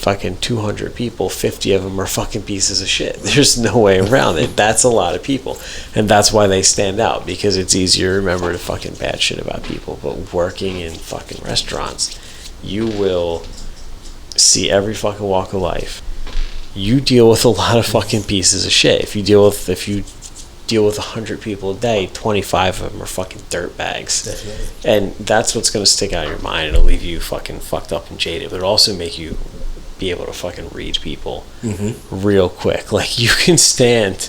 fucking 200 people, 50 of them are fucking pieces of shit. There's no way around it. That's a lot of people. And that's why they stand out, because it's easier to remember the fucking bad shit about people. But working in fucking restaurants, you will see every fucking walk of life. You deal with a lot of fucking pieces of shit. If you deal with 100 people a day, 25 of them are fucking dirtbags. Definitely. And that's what's going to stick out in your mind. It'll leave you fucking fucked up and jaded, but it'll also make you be able to fucking read people real quick. Like, you can stand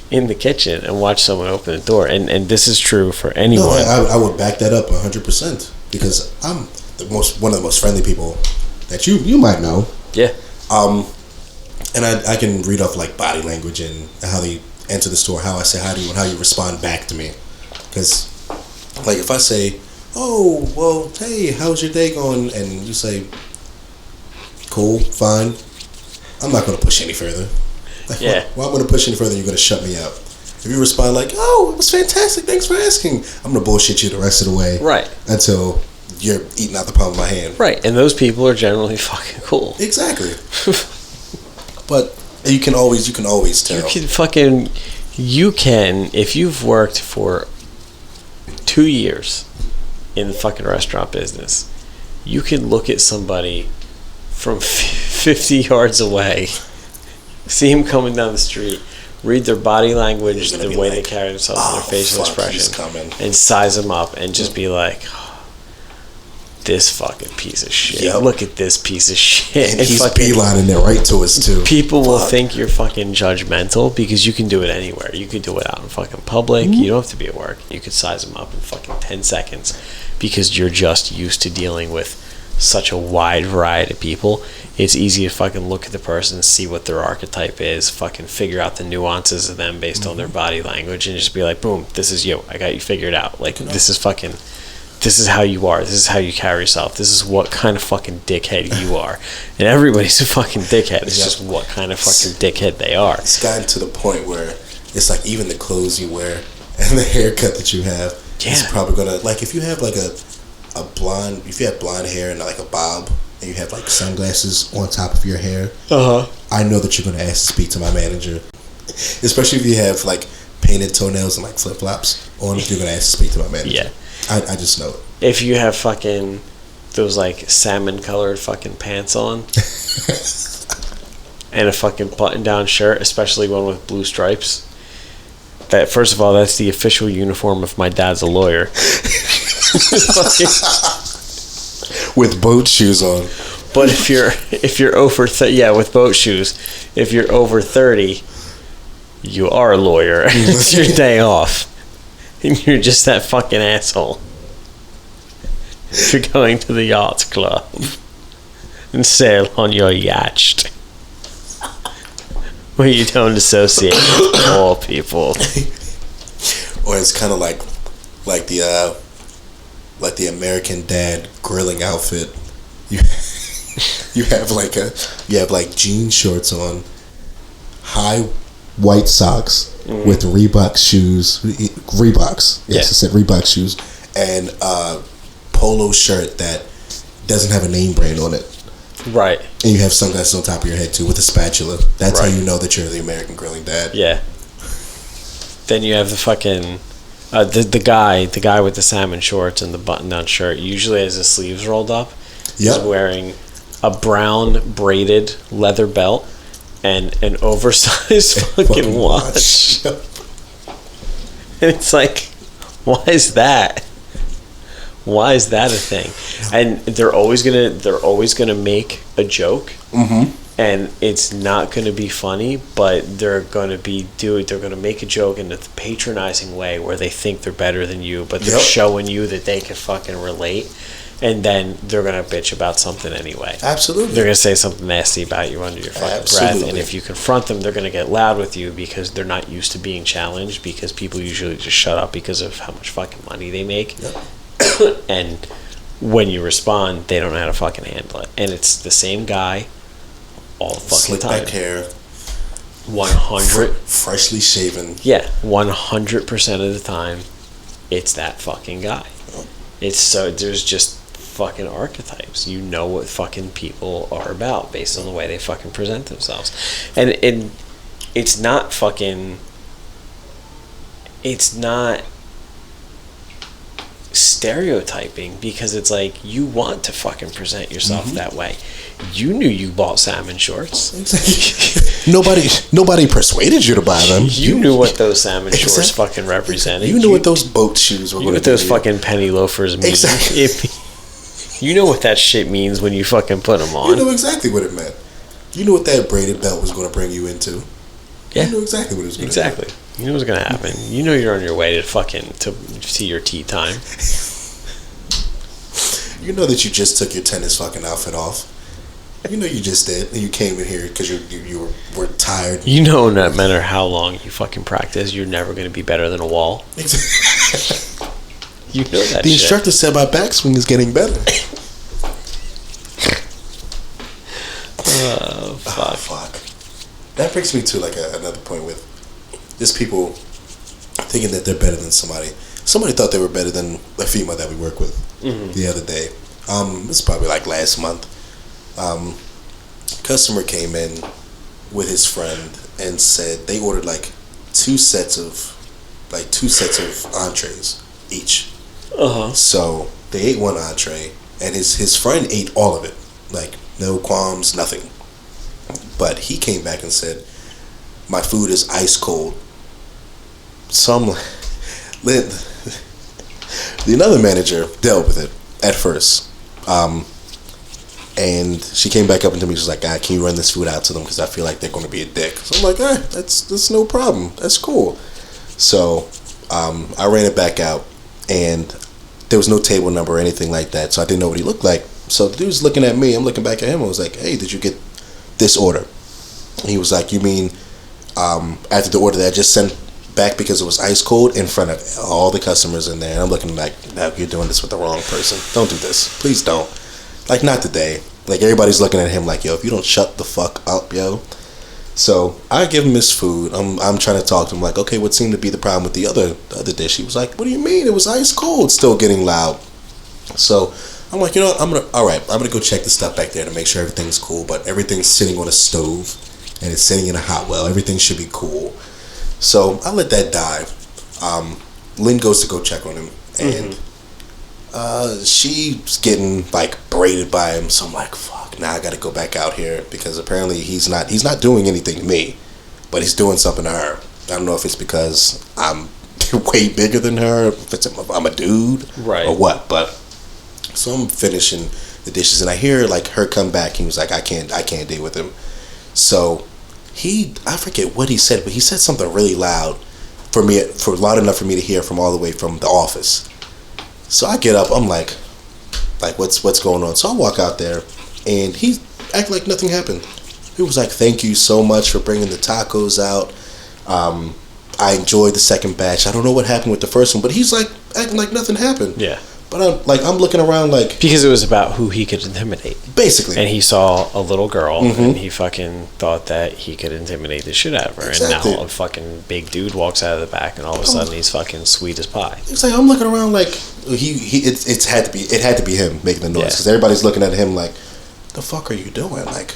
in the kitchen and watch someone open the door, and this is true for anyone. No, I would back that up 100%, because I'm one of the most friendly people that you might know. Yeah. And I can read off like body language and how they enter the store, how I say hi to you, and how you respond back to me. Because, like, if I say, oh, well, hey, how's your day going? And you say, cool, fine, I'm not going to push any further. Like, well, I'm going to push any further, you're going to shut me out. If you respond like, oh, it was fantastic, thanks for asking, I'm going to bullshit you the rest of the way. Right. Until you're eating out the palm of my hand. Right, and those people are generally fucking cool. Exactly. But you can always tell. You can, if you've worked for 2 years in the fucking restaurant business, you can look at somebody from 50 yards away, see him coming down the street, read their body language, the way they carry themselves, and their facial expression, and size them up, and just be like, this fucking piece of shit. Yep. Look at this piece of shit. And he's beelining it right to us too. People will think you're fucking judgmental because you can do it anywhere. You can do it out in fucking public. You don't have to be at work. You could size them up in fucking 10 seconds because you're just used to dealing with such a wide variety of people. It's easy to fucking look at the person, see what their archetype is, fucking figure out the nuances of them based on their body language, and just be like, boom, this is you. I got you figured out. Like, this is how you are. This is how you carry yourself. This is what kind of fucking dickhead you are. And everybody's a fucking dickhead. It's just what kind of fucking dickhead they are. It's gotten to the point where it's like even the clothes you wear and the haircut that you have is probably gonna, like, if you have like a blonde, if you have blonde hair and like a bob, and you have like sunglasses on top of your hair, I know that you're gonna ask to speak to my manager. Especially if you have like painted toenails and like flip flops on, you're gonna ask to speak to my manager. Yeah. I just know it. If you have fucking those like salmon colored fucking pants on and a fucking button down shirt, especially one with blue stripes, that, first of all, that's the official uniform if my dad's a lawyer. With boat shoes on. But if you're over with boat shoes, if you're over 30, you are a lawyer. It's your day off. And you're just that fucking asshole. You're going to the yacht club and sail on your yacht where you don't associate with all people. Or it's kind of like the American Dad grilling outfit. You have like jean shorts on, high white socks with Reebok shoes. Reeboks. Yes, I said Reebok shoes, and a polo shirt that doesn't have a name brand on it. Right. And you have sunglasses on top of your head too with a spatula. That's how you know that you're the American grilling dad. Yeah. Then you have the fucking the guy with the salmon shorts and the button-down shirt. Usually has his sleeves rolled up. He's wearing a brown braided leather belt and an oversized fucking watch. And it's like, why is that? Why is that a thing? And they're always gonna make a joke, and it's not gonna be funny, but they're gonna make a joke in a patronizing way where they think they're better than you, but they're showing you that they can fucking relate. And then they're going to bitch about something anyway. Absolutely. They're going to say something nasty about you under your fucking breath. And if you confront them, they're going to get loud with you because they're not used to being challenged, because people usually just shut up because of how much fucking money they make. Yep. And when you respond, they don't know how to fucking handle it. And it's the same guy all the fucking time. Slick back hair. 100. Freshly shaven. Yeah. 100% of the time, it's that fucking guy. It's so, there's just fucking archetypes. You know what fucking people are about based on the way they fucking present themselves. And it's not stereotyping, because it's like, you want to fucking present yourself that way. You knew you bought salmon shorts. Exactly. Nobody persuaded you to buy them. You knew what those salmon shorts fucking represented. You knew what those boat shoes were. You knew what those fucking penny loafers mean. Exactly. You know what that shit means when you fucking put them on. You know exactly what it meant. You knew what that braided belt was going to bring you into. Yeah. You knew exactly what it was going to do. Exactly. You knew what was going to happen. You know you're on your way to fucking to your tea time. You know that you just took your tennis fucking outfit off. You know you just did. And you came in here because you were tired. You know, no matter how long you fucking practice, you're never going to be better than a wall. Exactly. You know that the shit. instructor said my backswing is getting better. Oh, fuck. Oh, fuck. That brings me to like another point with just people thinking that they're better than somebody. Somebody thought they were better than a female that we work with the other day. This is probably like last month. Customer came in with his friend and said they ordered like two sets of entrees each. So they ate one entree, and his friend ate all of it, like no qualms, nothing. But he came back and said, "My food is ice cold." The another manager dealt with it at first, And she came back up into me. She's like, "God, can you run this food out to them? Because I feel like they're going to be a dick." So I'm like, that's no problem. That's cool. So I ran it back out, and there was no table number or anything like that. So I didn't know what he looked like. So the dude's looking at me. I'm looking back at him. I was like, "Hey, did you get this order?" And he was like, "You mean after the order that I just sent back because it was ice cold in front of all the customers in there?" And I'm looking like, "No, you're doing this with the wrong person. Don't do this. Please don't." Like, not today. Like, everybody's looking at him like, "Yo, if you don't shut the fuck up, yo." So I give him his food. I'm trying to talk to him like, "Okay, what seemed to be the problem with the other dish?" He was like, "What do you mean? It was ice cold." Still getting loud. So I'm like, you know what? I'm gonna go check the stuff back there to make sure everything's cool. But everything's sitting on a stove and it's sitting in a hot well. Everything should be cool. So I let that die. Lynn goes to go check on him, and she's getting like berated by him. So I'm like, fuck, now I gotta go back out here because apparently he's not doing anything to me, but he's doing something to her. I don't know if it's because I'm way bigger than her, if it's I'm a dude, right, or what. But so I'm finishing the dishes, and I hear like her come back. He was like, I can't deal with him. So I forget what he said, but he said something really loud loud enough for me to hear from all the way from the office. So I get up, I'm like what's going on? So I walk out there, and he acted like nothing happened. He was like, "Thank you so much for bringing the tacos out. I enjoyed the second batch. I don't know what happened with the first one," but he's like acting like nothing happened. Yeah. But I'm looking around like, because it was about who he could intimidate, basically. And he saw a little girl, and he fucking thought that he could intimidate the shit out of her. Exactly. And now a fucking big dude walks out of the back, and all of a sudden he's fucking sweet as pie. It's like I'm looking around like it had to be him making the noise, because everybody's looking at him like, "The fuck are you doing? Like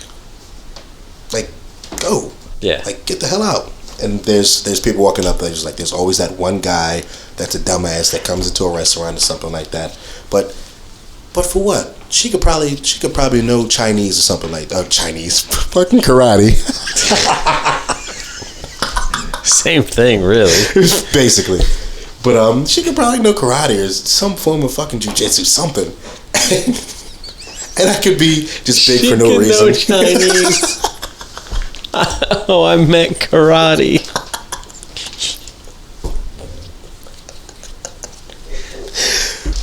go, like get the hell out." And there's people walking up there just like, there's always that one guy that's a dumbass that comes into a restaurant or something like that. But for what? She could probably know Chinese or something like Chinese, fucking karate. Same thing, really. Basically. But she could probably know karate or some form of fucking jujitsu, something. And I could be just big for no reason. She could know Chinese. Oh, I meant karate.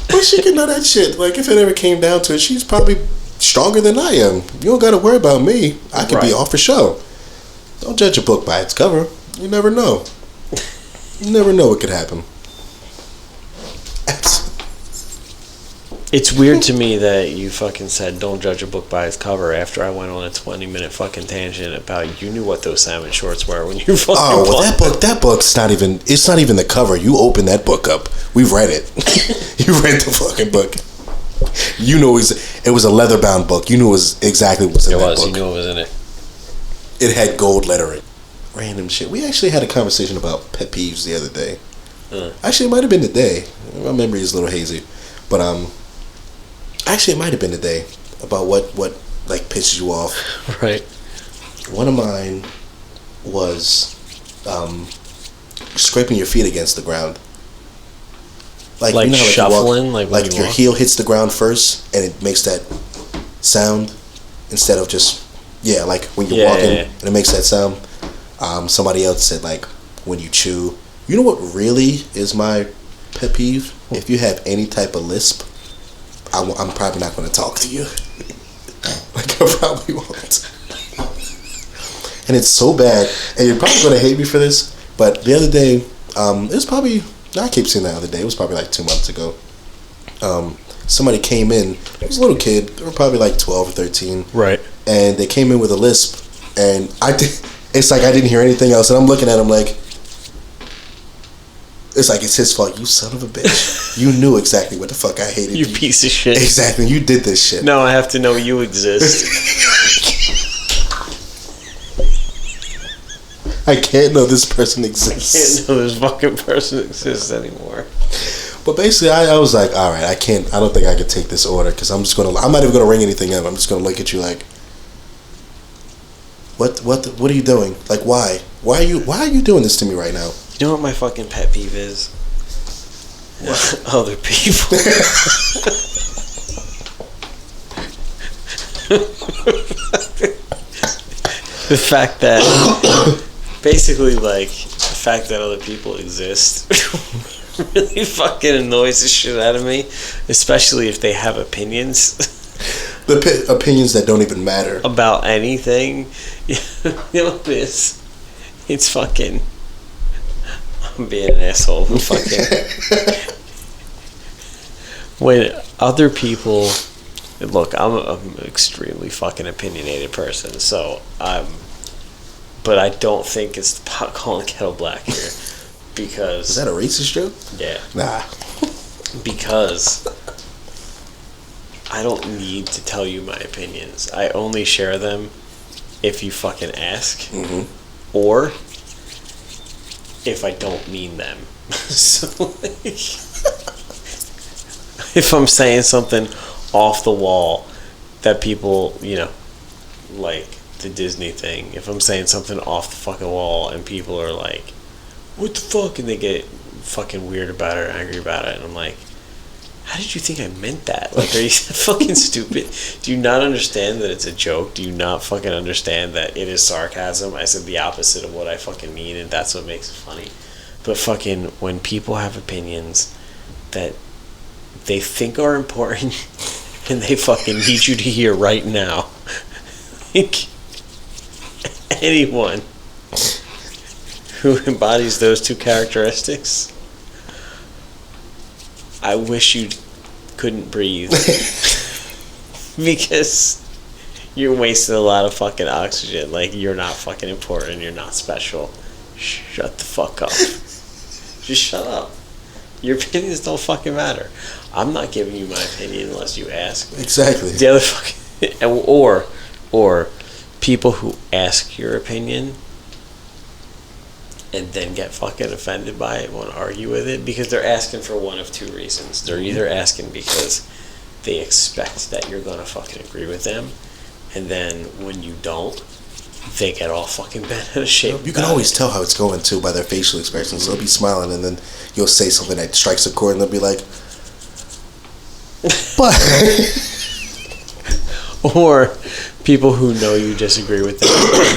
But she could know that shit. Like, if it ever came down to it, she's probably stronger than I am. You don't got to worry about me. I could be off for show. Don't judge a book by its cover. You never know. You never know what could happen. It's weird to me that you fucking said don't judge a book by its cover after I went on a 20-minute fucking tangent about you knew what those salmon shorts were when you fucking that book's not even, it's not even the cover. You open that book up. We've read it. You read the fucking book. You know it was a leather bound book. You knew it was exactly what was in that book. You knew it was in it. It had gold lettering. Random shit. We actually had a conversation about pet peeves the other day. Actually, it might have been today. My memory is a little hazy. But actually, it might have been today about what like pisses you off. Right. One of mine was scraping your feet against the ground. Like you know how, shuffling, like your heel hits the ground first, and it makes that sound instead of just like when you're walking and it makes that sound. Somebody else said like when you chew. You know what really is my pet peeve? If you have any type of lisp, I'm probably not going to talk to you. Like, I probably won't. And it's so bad. And you're probably going to hate me for this. But the other day, it was probably, I keep saying the other day, it was probably like 2 months ago. Somebody came in, it was a little kid, they were probably like 12 or 13. Right. And they came in with a lisp. And it's like I didn't hear anything else. And I'm looking at him like, it's like it's his fault. You son of a bitch. You knew exactly what the fuck I hated. You piece of shit. Exactly. You did this shit. No, I have to know you exist. I can't know this person exists. I can't know this fucking person exists anymore. But basically, I was like, all right, I don't think I can take this order because I'm not even going to ring anything up. I'm just going to look at you like, what are you doing? Like, why? Why are you doing this to me right now? You know what my fucking pet peeve is? What? Other people. The fact that basically, like, the fact that other people exist really fucking annoys the shit out of me, especially if they have opinions. The opinions that don't even matter about anything. You know what it is? It's fucking, I'm being an asshole. Fucking when other people, look, I'm an extremely fucking opinionated person, so but I don't think it's the pot calling kettle black here, because is that a racist joke? Yeah. Nah. Because I don't need to tell you my opinions. I only share them if you fucking ask, or if I don't mean them. So, like, if I'm saying something off the wall that people, you know, like the Disney thing, if I'm saying something off the fucking wall and people are like, what the fuck, and they get fucking weird about it or angry about it, and I'm like, how did you think I meant that? Like, are you fucking stupid? Do you not understand that it's a joke? Do you not fucking understand that it is sarcasm? I said the opposite of what I fucking mean, and that's what makes it funny. But fucking, when people have opinions that they think are important and they fucking need you to hear right now, like, anyone who embodies those two characteristics, I wish you couldn't breathe. Because you're wasting a lot of fucking oxygen. Like, you're not fucking important. You're not special. Shut the fuck up. Just shut up. Your opinions don't fucking matter. I'm not giving you my opinion unless you ask. Exactly. The other fucking... Or people who ask your opinion and then get fucking offended by it, want to argue with it, because they're asking for one of two reasons. They're either asking because they expect that you're going to fucking agree with them, and then when you don't, they get all fucking bent out of shape. You can always tell how it's going, too, by their facial expressions. They'll be smiling, and then you'll say something that strikes a chord, and they'll be like, but... Or people who know you disagree with them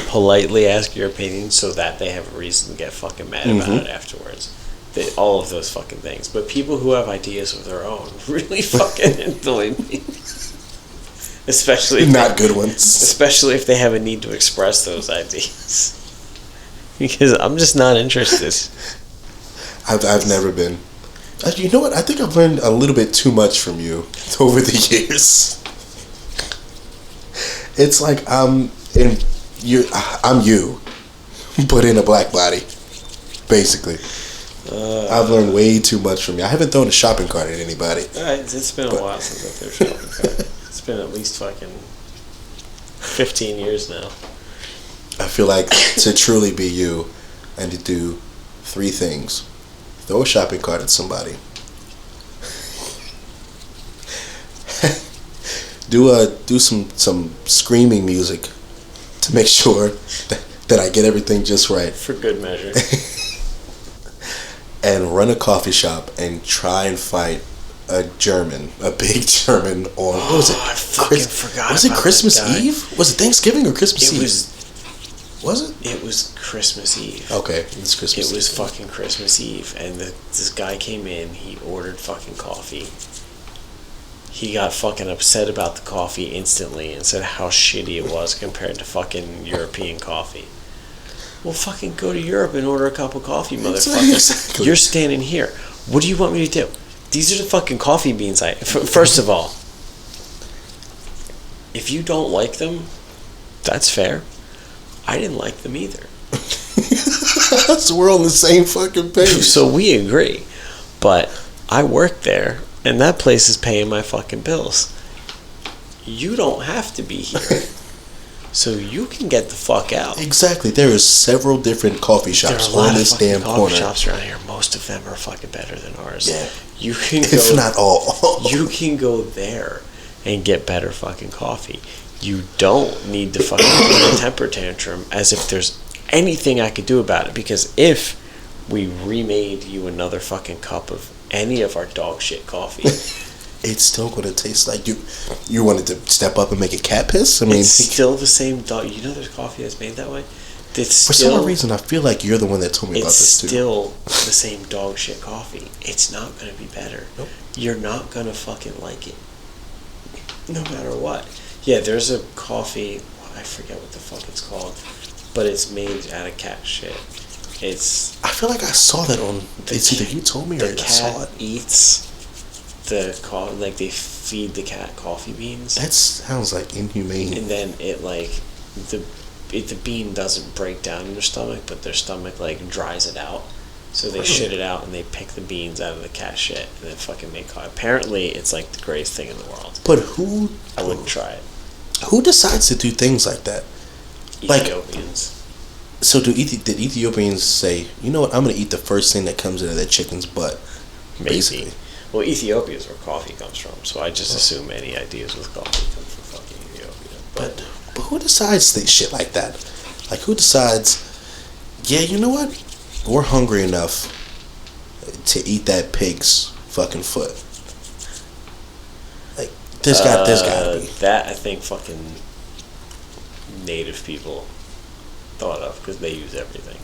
politely ask your opinion so that they have a reason to get fucking mad about it afterwards. All of those fucking things. But people who have ideas of their own really fucking annoy me. Especially if not good ones. Especially if they have a need to express those ideas. Because I'm just not interested. I've never been. You know what? I think I've learned a little bit too much from you over the years. It's like I'm you, but in a black body, basically. I've learned way too much from you. I haven't thrown a shopping cart at anybody. It's been a while since I threw a shopping cart. It's been at least fucking 15 years now. I feel like to truly be you and to do 3 things: throw a shopping cart at somebody, do some screaming music to make sure that I get everything just right. For good measure. And run a coffee shop and try and fight a big German on, what was it? I fucking forgot. Was it Christmas Eve? Was it Thanksgiving or Christmas Eve? Was it? It was Christmas Eve. Okay, it's Christmas Eve. It was fucking Christmas Eve, and this guy came in, he ordered fucking coffee. He got fucking upset about the coffee instantly and said how shitty it was compared to fucking European coffee. Well, fucking go to Europe and order a cup of coffee, motherfucker. Exactly. You're standing here. What do you want me to do? These are the fucking coffee beans first of all, if you don't like them, that's fair. I didn't like them either. So we're on the same fucking page. So we agree. But I work there, and that place is paying my fucking bills. You don't have to be here. So you can get the fuck out. Exactly. There is several different coffee shops on this damn corner. Coffee shops around here. Most of them are fucking better than ours. Yeah. You can go, if not all. You can go there and get better fucking coffee. You don't need to fucking throw a temper tantrum as if there's anything I could do about it. Because if we remade you another fucking cup of any of our dog shit coffee, it's still going to taste like you. You wanted to step up and make it cat piss. I mean, it's still the same dog. You know, there's coffee that's made that way. It's for some reason, I feel like you're the one that told me about this too. It's still the same dog shit coffee. It's not going to be better. Nope. You're not going to fucking like it, no matter what. Yeah, there's a coffee. I forget what the fuck it's called, but it's made out of cat shit. I feel like I saw that on. It's either you told me or I saw it. Eats the like they feed the cat coffee beans. That sounds like inhumane. And then it like the bean doesn't break down in their stomach, but their stomach like dries it out. So they shit it out and they pick the beans out of the cat shit and then fucking make coffee. Apparently, it's like the greatest thing in the world. But who? I wouldn't try it. Who decides to do things like that? Ethiopians. So did Ethiopians say, you know what, I'm going to eat the first thing that comes out of that chicken's butt? Maybe. Basically. Well, Ethiopia is where coffee comes from, so I just assume any ideas with coffee come from fucking Ethiopia. But who decides shit like that? Like, who decides, yeah, you know what? We're hungry enough to eat that pig's fucking foot. Like, there's gotta be. That, I think, fucking native people thought of, because they use everything.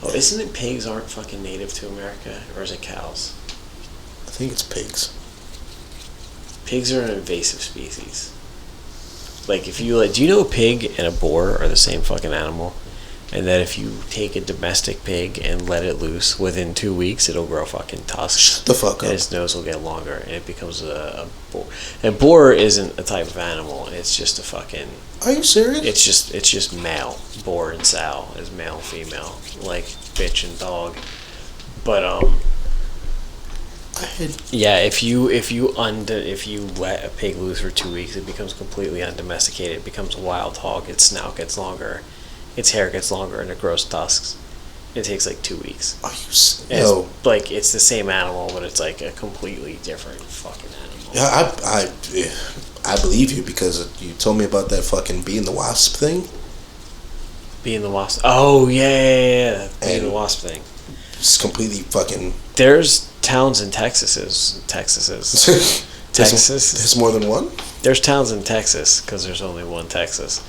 Oh, isn't it pigs aren't fucking native to America? Or is it cows? I think it's pigs. Pigs are an invasive species. Like, if you do you know a pig and a boar are the same fucking animal? And that if you take a domestic pig and let it loose, within 2 weeks it'll grow fucking tusks. Shut the fuck up. And its nose will get longer, and it becomes a boar. And boar isn't a type of animal. It's just a fucking. Are you serious? It's just male. Boar and sow is male and female, like bitch and dog. But yeah, if you let a pig loose for 2 weeks, it becomes completely undomesticated. It becomes a wild hog. Its snout gets longer, its hair gets longer, and it grows tusks. It takes like 2 weeks. Are you? No. Like it's the same animal, but it's like a completely different fucking animal. Yeah, I believe you because you told me about that fucking bee and the wasp thing. Bee and the wasp. Oh yeah. Bee and the wasp thing. It's completely fucking. There's towns in Texas. Texas. There's more than one? There's towns in Texas, because there's only one Texas,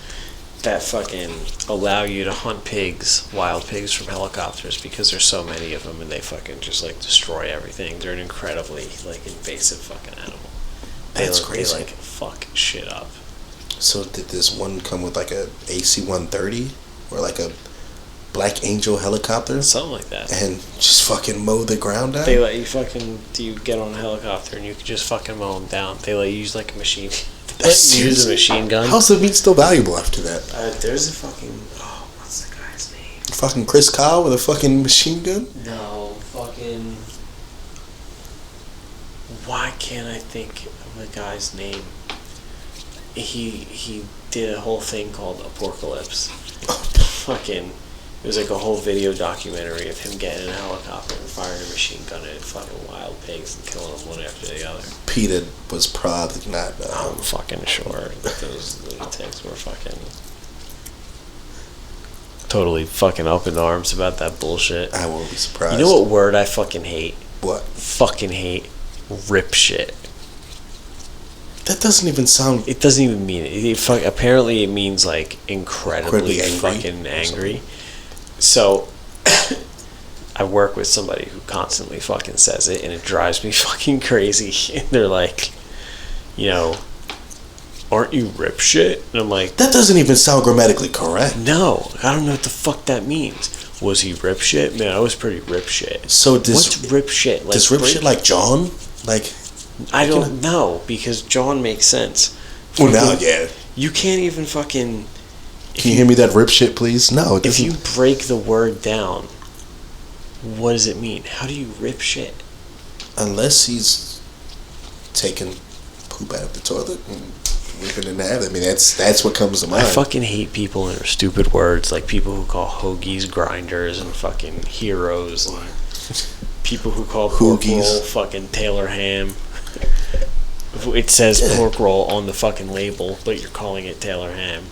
that fucking allow you to hunt pigs, wild pigs, from helicopters, because there's so many of them, and they fucking just like destroy everything. They're an incredibly like invasive fucking animal. That's crazy. They like fuck shit up. So did this one come with like a AC-130 or like a Black Angel helicopter? Something like that. And just fucking mow the ground down? They let you get on a helicopter and you can just fucking mow them down. They let you use like a machine. Use a machine gun. How's the meat still valuable after that? There's a fucking what's the guy's name? Fucking Chris Kyle with a fucking machine gun? No, fucking. Why can't I think of the guy's name? He did a whole thing called Apocalypse. Fucking. It was like a whole video documentary of him getting in a helicopter and firing a machine gun at fucking wild pigs and killing them one after the other. Peter was probably not. I'm fucking sure that those lunatics were fucking totally fucking up in arms about that bullshit. I won't be surprised. You know what word I fucking hate? What? Fucking hate rip shit. That doesn't even sound. It doesn't even mean it. Apparently, it means like incredibly angry. Fucking angry. So, I work with somebody who constantly fucking says it, and it drives me fucking crazy. And they're like, aren't you rip shit? And I'm like, that doesn't even sound grammatically correct. No, I don't know what the fuck that means. Was he rip shit? Man, I was pretty rip shit. So what's rip shit? Like, does rip shit like John? Like, I don't know, because John makes sense. Well, now, yeah. You can't even fucking. Can you hear me that rip shit, please? No. If you break the word down, what does it mean? How do you rip shit? Unless he's taking poop out of the toilet and ripping it in half. I mean, that's what comes to mind. I fucking hate people and their stupid words, like people who call hoagies grinders and fucking heroes, and people who call pork roll fucking Taylor ham. It says pork roll on the fucking label, but you're calling it Taylor ham.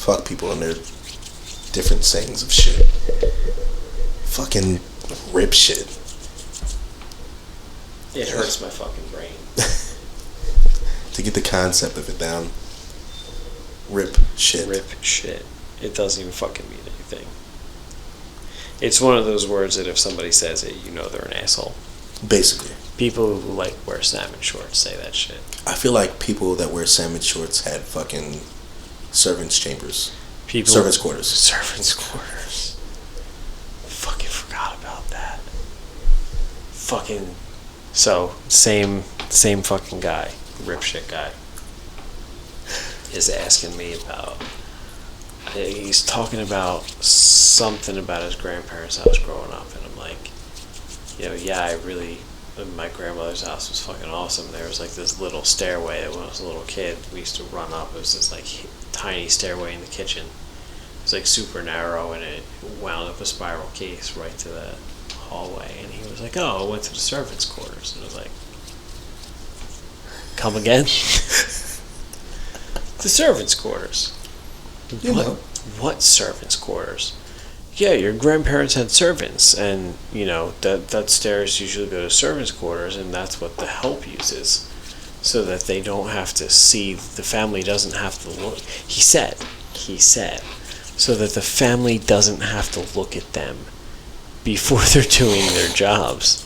Fuck people and their different sayings of shit. Fucking rip shit. It hurts my fucking brain. To get the concept of it down. Rip shit. Rip shit. It doesn't even fucking mean anything. It's one of those words that if somebody says it, you know they're an asshole. Basically. People who like wear salmon shorts say that shit. I feel like people that wear salmon shorts had fucking servants' chambers. Servants' quarters. Servants' quarters. Fucking forgot about that. Fucking. So, same fucking guy, rip shit guy, is asking me about. He's talking about something about his grandparents' house growing up, and I'm like, my grandmother's house was fucking awesome. There was like this little stairway that when I was a little kid, we used to run up. It was this like tiny stairway in the kitchen. It was like super narrow, and it wound up a spiral case right to the hallway. And he was like, "Oh, I went to the servants' quarters." And I was like, "Come again?" The servants' quarters. What servants' quarters? Yeah, your grandparents had servants, and that stairs usually go to servants' quarters, and that's what the help uses, so that they don't have to see, the family doesn't have to look. He said, so that the family doesn't have to look at them before they're doing their jobs.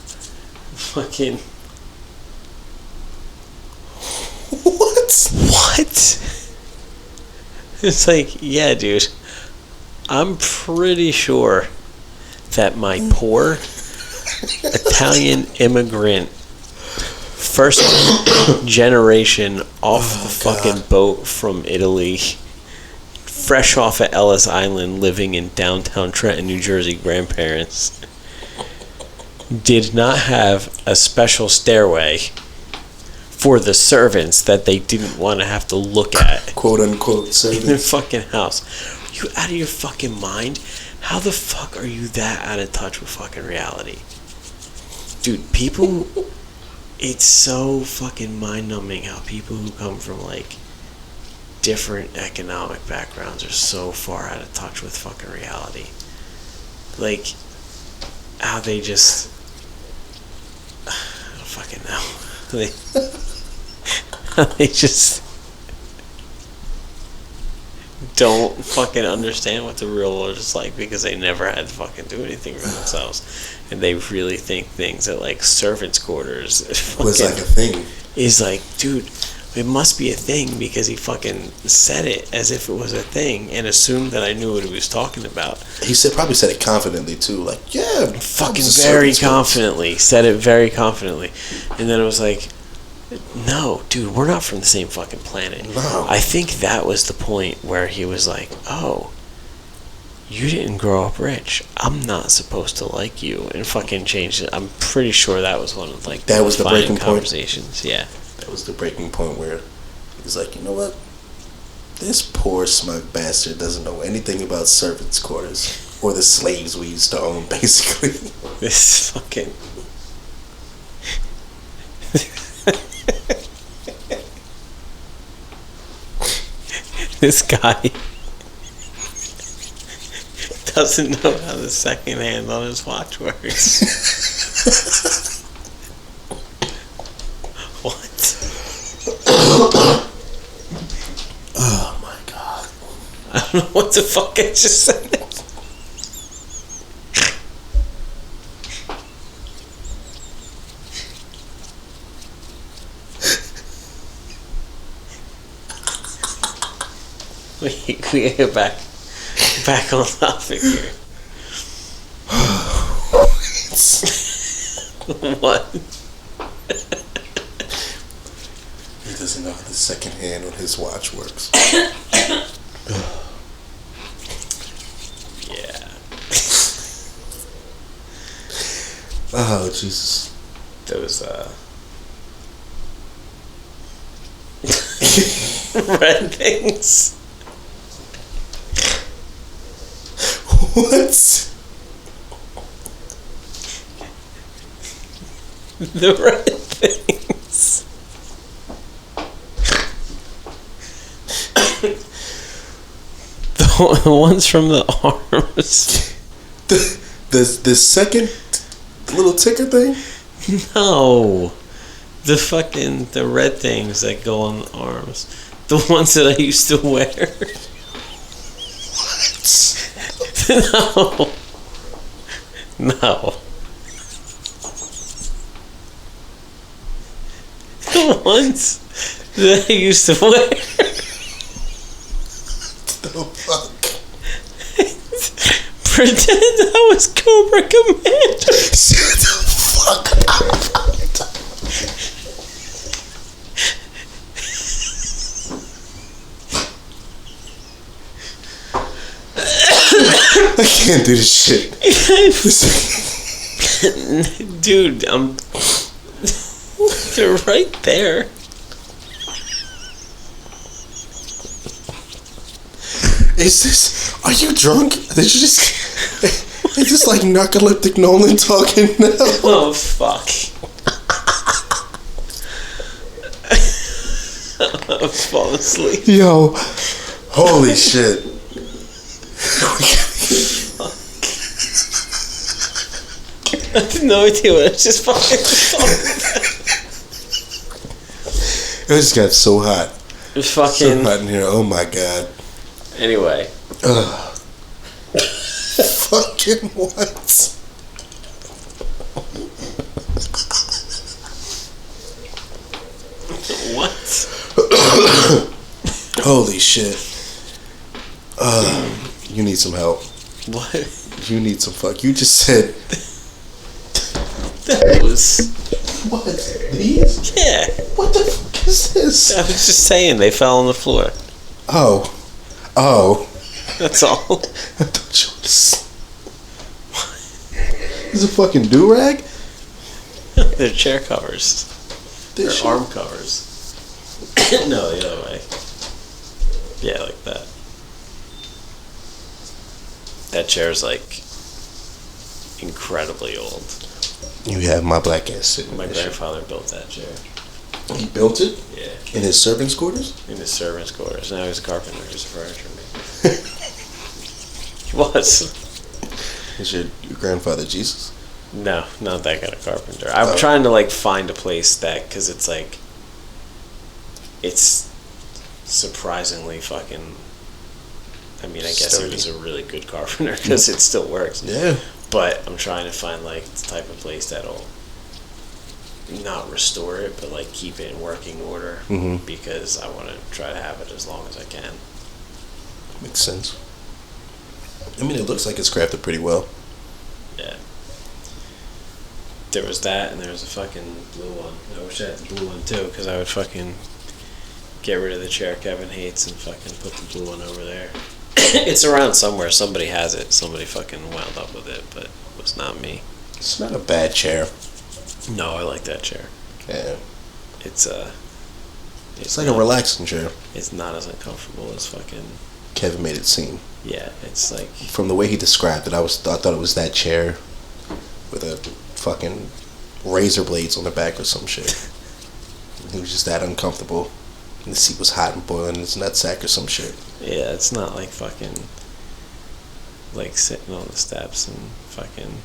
Fucking. What? It's like, yeah, dude. I'm pretty sure that my poor Italian immigrant, first generation off the fucking boat from Italy, fresh off of Ellis Island, living in downtown Trenton, New Jersey, grandparents, did not have a special stairway for the servants that they didn't want to have to look at. Quote unquote servants. In their fucking house. You out of your fucking mind? How the fuck are you that out of touch with fucking reality? Dude, people... It's so fucking mind-numbing how people who come from, like, different economic backgrounds are so far out of touch with fucking reality. Like, how they just... I don't fucking know. They just... don't fucking understand what the real world is like because they never had to fucking do anything for themselves, and they really think things that like servants' quarters was like a thing. Is like, dude, it must be a thing because he fucking said it as if it was a thing and assumed that I knew what he was talking about. He probably said it confidently too, like, yeah, fucking very confidently. Said it very confidently, and then it was like, no, dude, we're not from the same fucking planet. No. I think that was the point where he was like, oh, you didn't grow up rich. I'm not supposed to like you, and fucking changed it. I'm pretty sure that was one of like that was the breaking conversations. Point. Yeah, that was the breaking point where he's like, you know what? This poor smug bastard doesn't know anything about servants' quarters or the slaves we used to own, basically. This fucking. This guy doesn't know how the second hand on his watch works. What? Oh my god. I don't know what the fuck I just said. We gotta get back on topic here. What? He doesn't know how the second hand on his watch works. Yeah. Oh, Jesus. Those, red things. What? The red things. The ones from the arms. The second little ticker thing? No. The red things that go on the arms. The ones that I used to wear. What? No. No. The ones that I used to wear. The fuck? Pretend I was Cobra Commander. Shut the fuck up. I can't do this shit. Dude, they're right there. Are you drunk? Did you just... Is this like narcoleptic Nolan talking now? Oh, fuck. I'm falling asleep. Yo. Holy shit. I have no idea what I just fucking thought. It just got so hot. So Fucking. hot in here. Oh my god. Anyway. Fucking what? What? Holy shit. You need some help. What? You need some fuck. You just said... That was... What? These? Yeah. What the fuck is this? I was just saying they fell on the floor. Oh. That's all. I thought you was... This is a fucking do-rag? They're chair covers. They're arm covers. No, the other way. Yeah, like that. That chair's like incredibly old. You have my black ass sitting. My grandfather built that chair. He built it? Yeah. In his servants' quarters? In his servants' quarters. Now he's a carpenter. He's a furniture maker. He was. Is your grandfather Jesus? No, not that kind of carpenter. I'm trying to like find a place that, because it's like, it's surprisingly fucking, I mean, I guess it was a really good carpenter because it still works. Yeah. But I'm trying to find like the type of place that'll not restore it, but like keep it in working order, because I want to try to have it as long as I can. Makes sense. I mean, it looks like it's crafted pretty well. Yeah. There was that, and there was a fucking blue one. I wish I had the blue one too, because I would fucking get rid of the chair Kevin hates and fucking put the blue one over there. It's around somewhere. Somebody has it. Somebody fucking wound up with it, but it was not me. It's not a bad chair. No, I like that chair. Yeah. It's like a relaxing chair. It's not as uncomfortable as fucking... Kevin made it seem. Yeah, it's like... From the way he described it, I thought it was that chair with a fucking razor blades on the back or some shit. He was just that uncomfortable. And the seat was hot and boiling in his nutsack or some shit. Yeah, it's not like fucking... like sitting on the steps and fucking...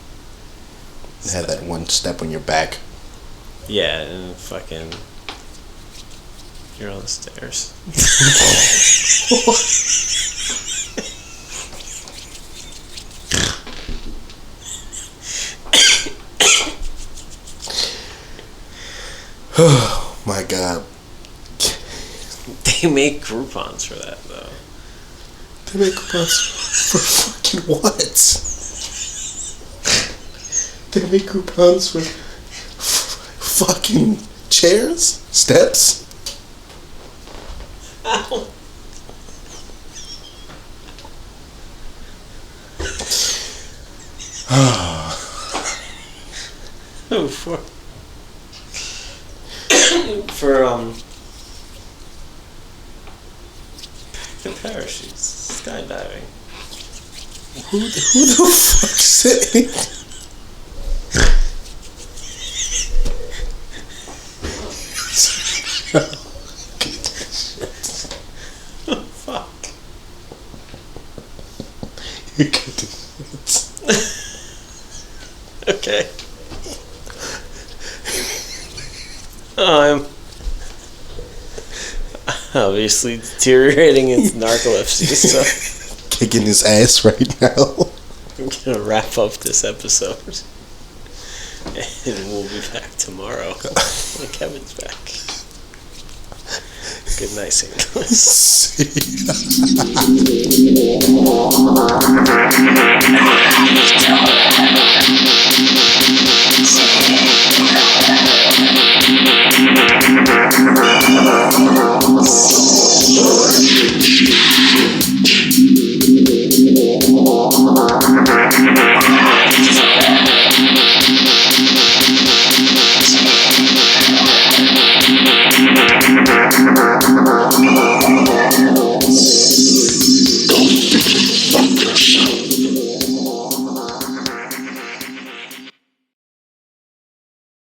It had that one step on your back. Yeah, and fucking... You're on the stairs. Oh my god. They make Groupons for that, though. They make coupons for fucking what? They make coupons for fucking chairs? Steps? Ow. Oh, for the parachutes, skydiving. Who the fuck said it? Oh, fuck. You can do it. Okay. I'm obviously deteriorating into narcolepsy, so Kicking his ass right now. I'm gonna wrap up this episode. And we'll be back tomorrow when Kevin's back. Good night, St. Louis. See ya.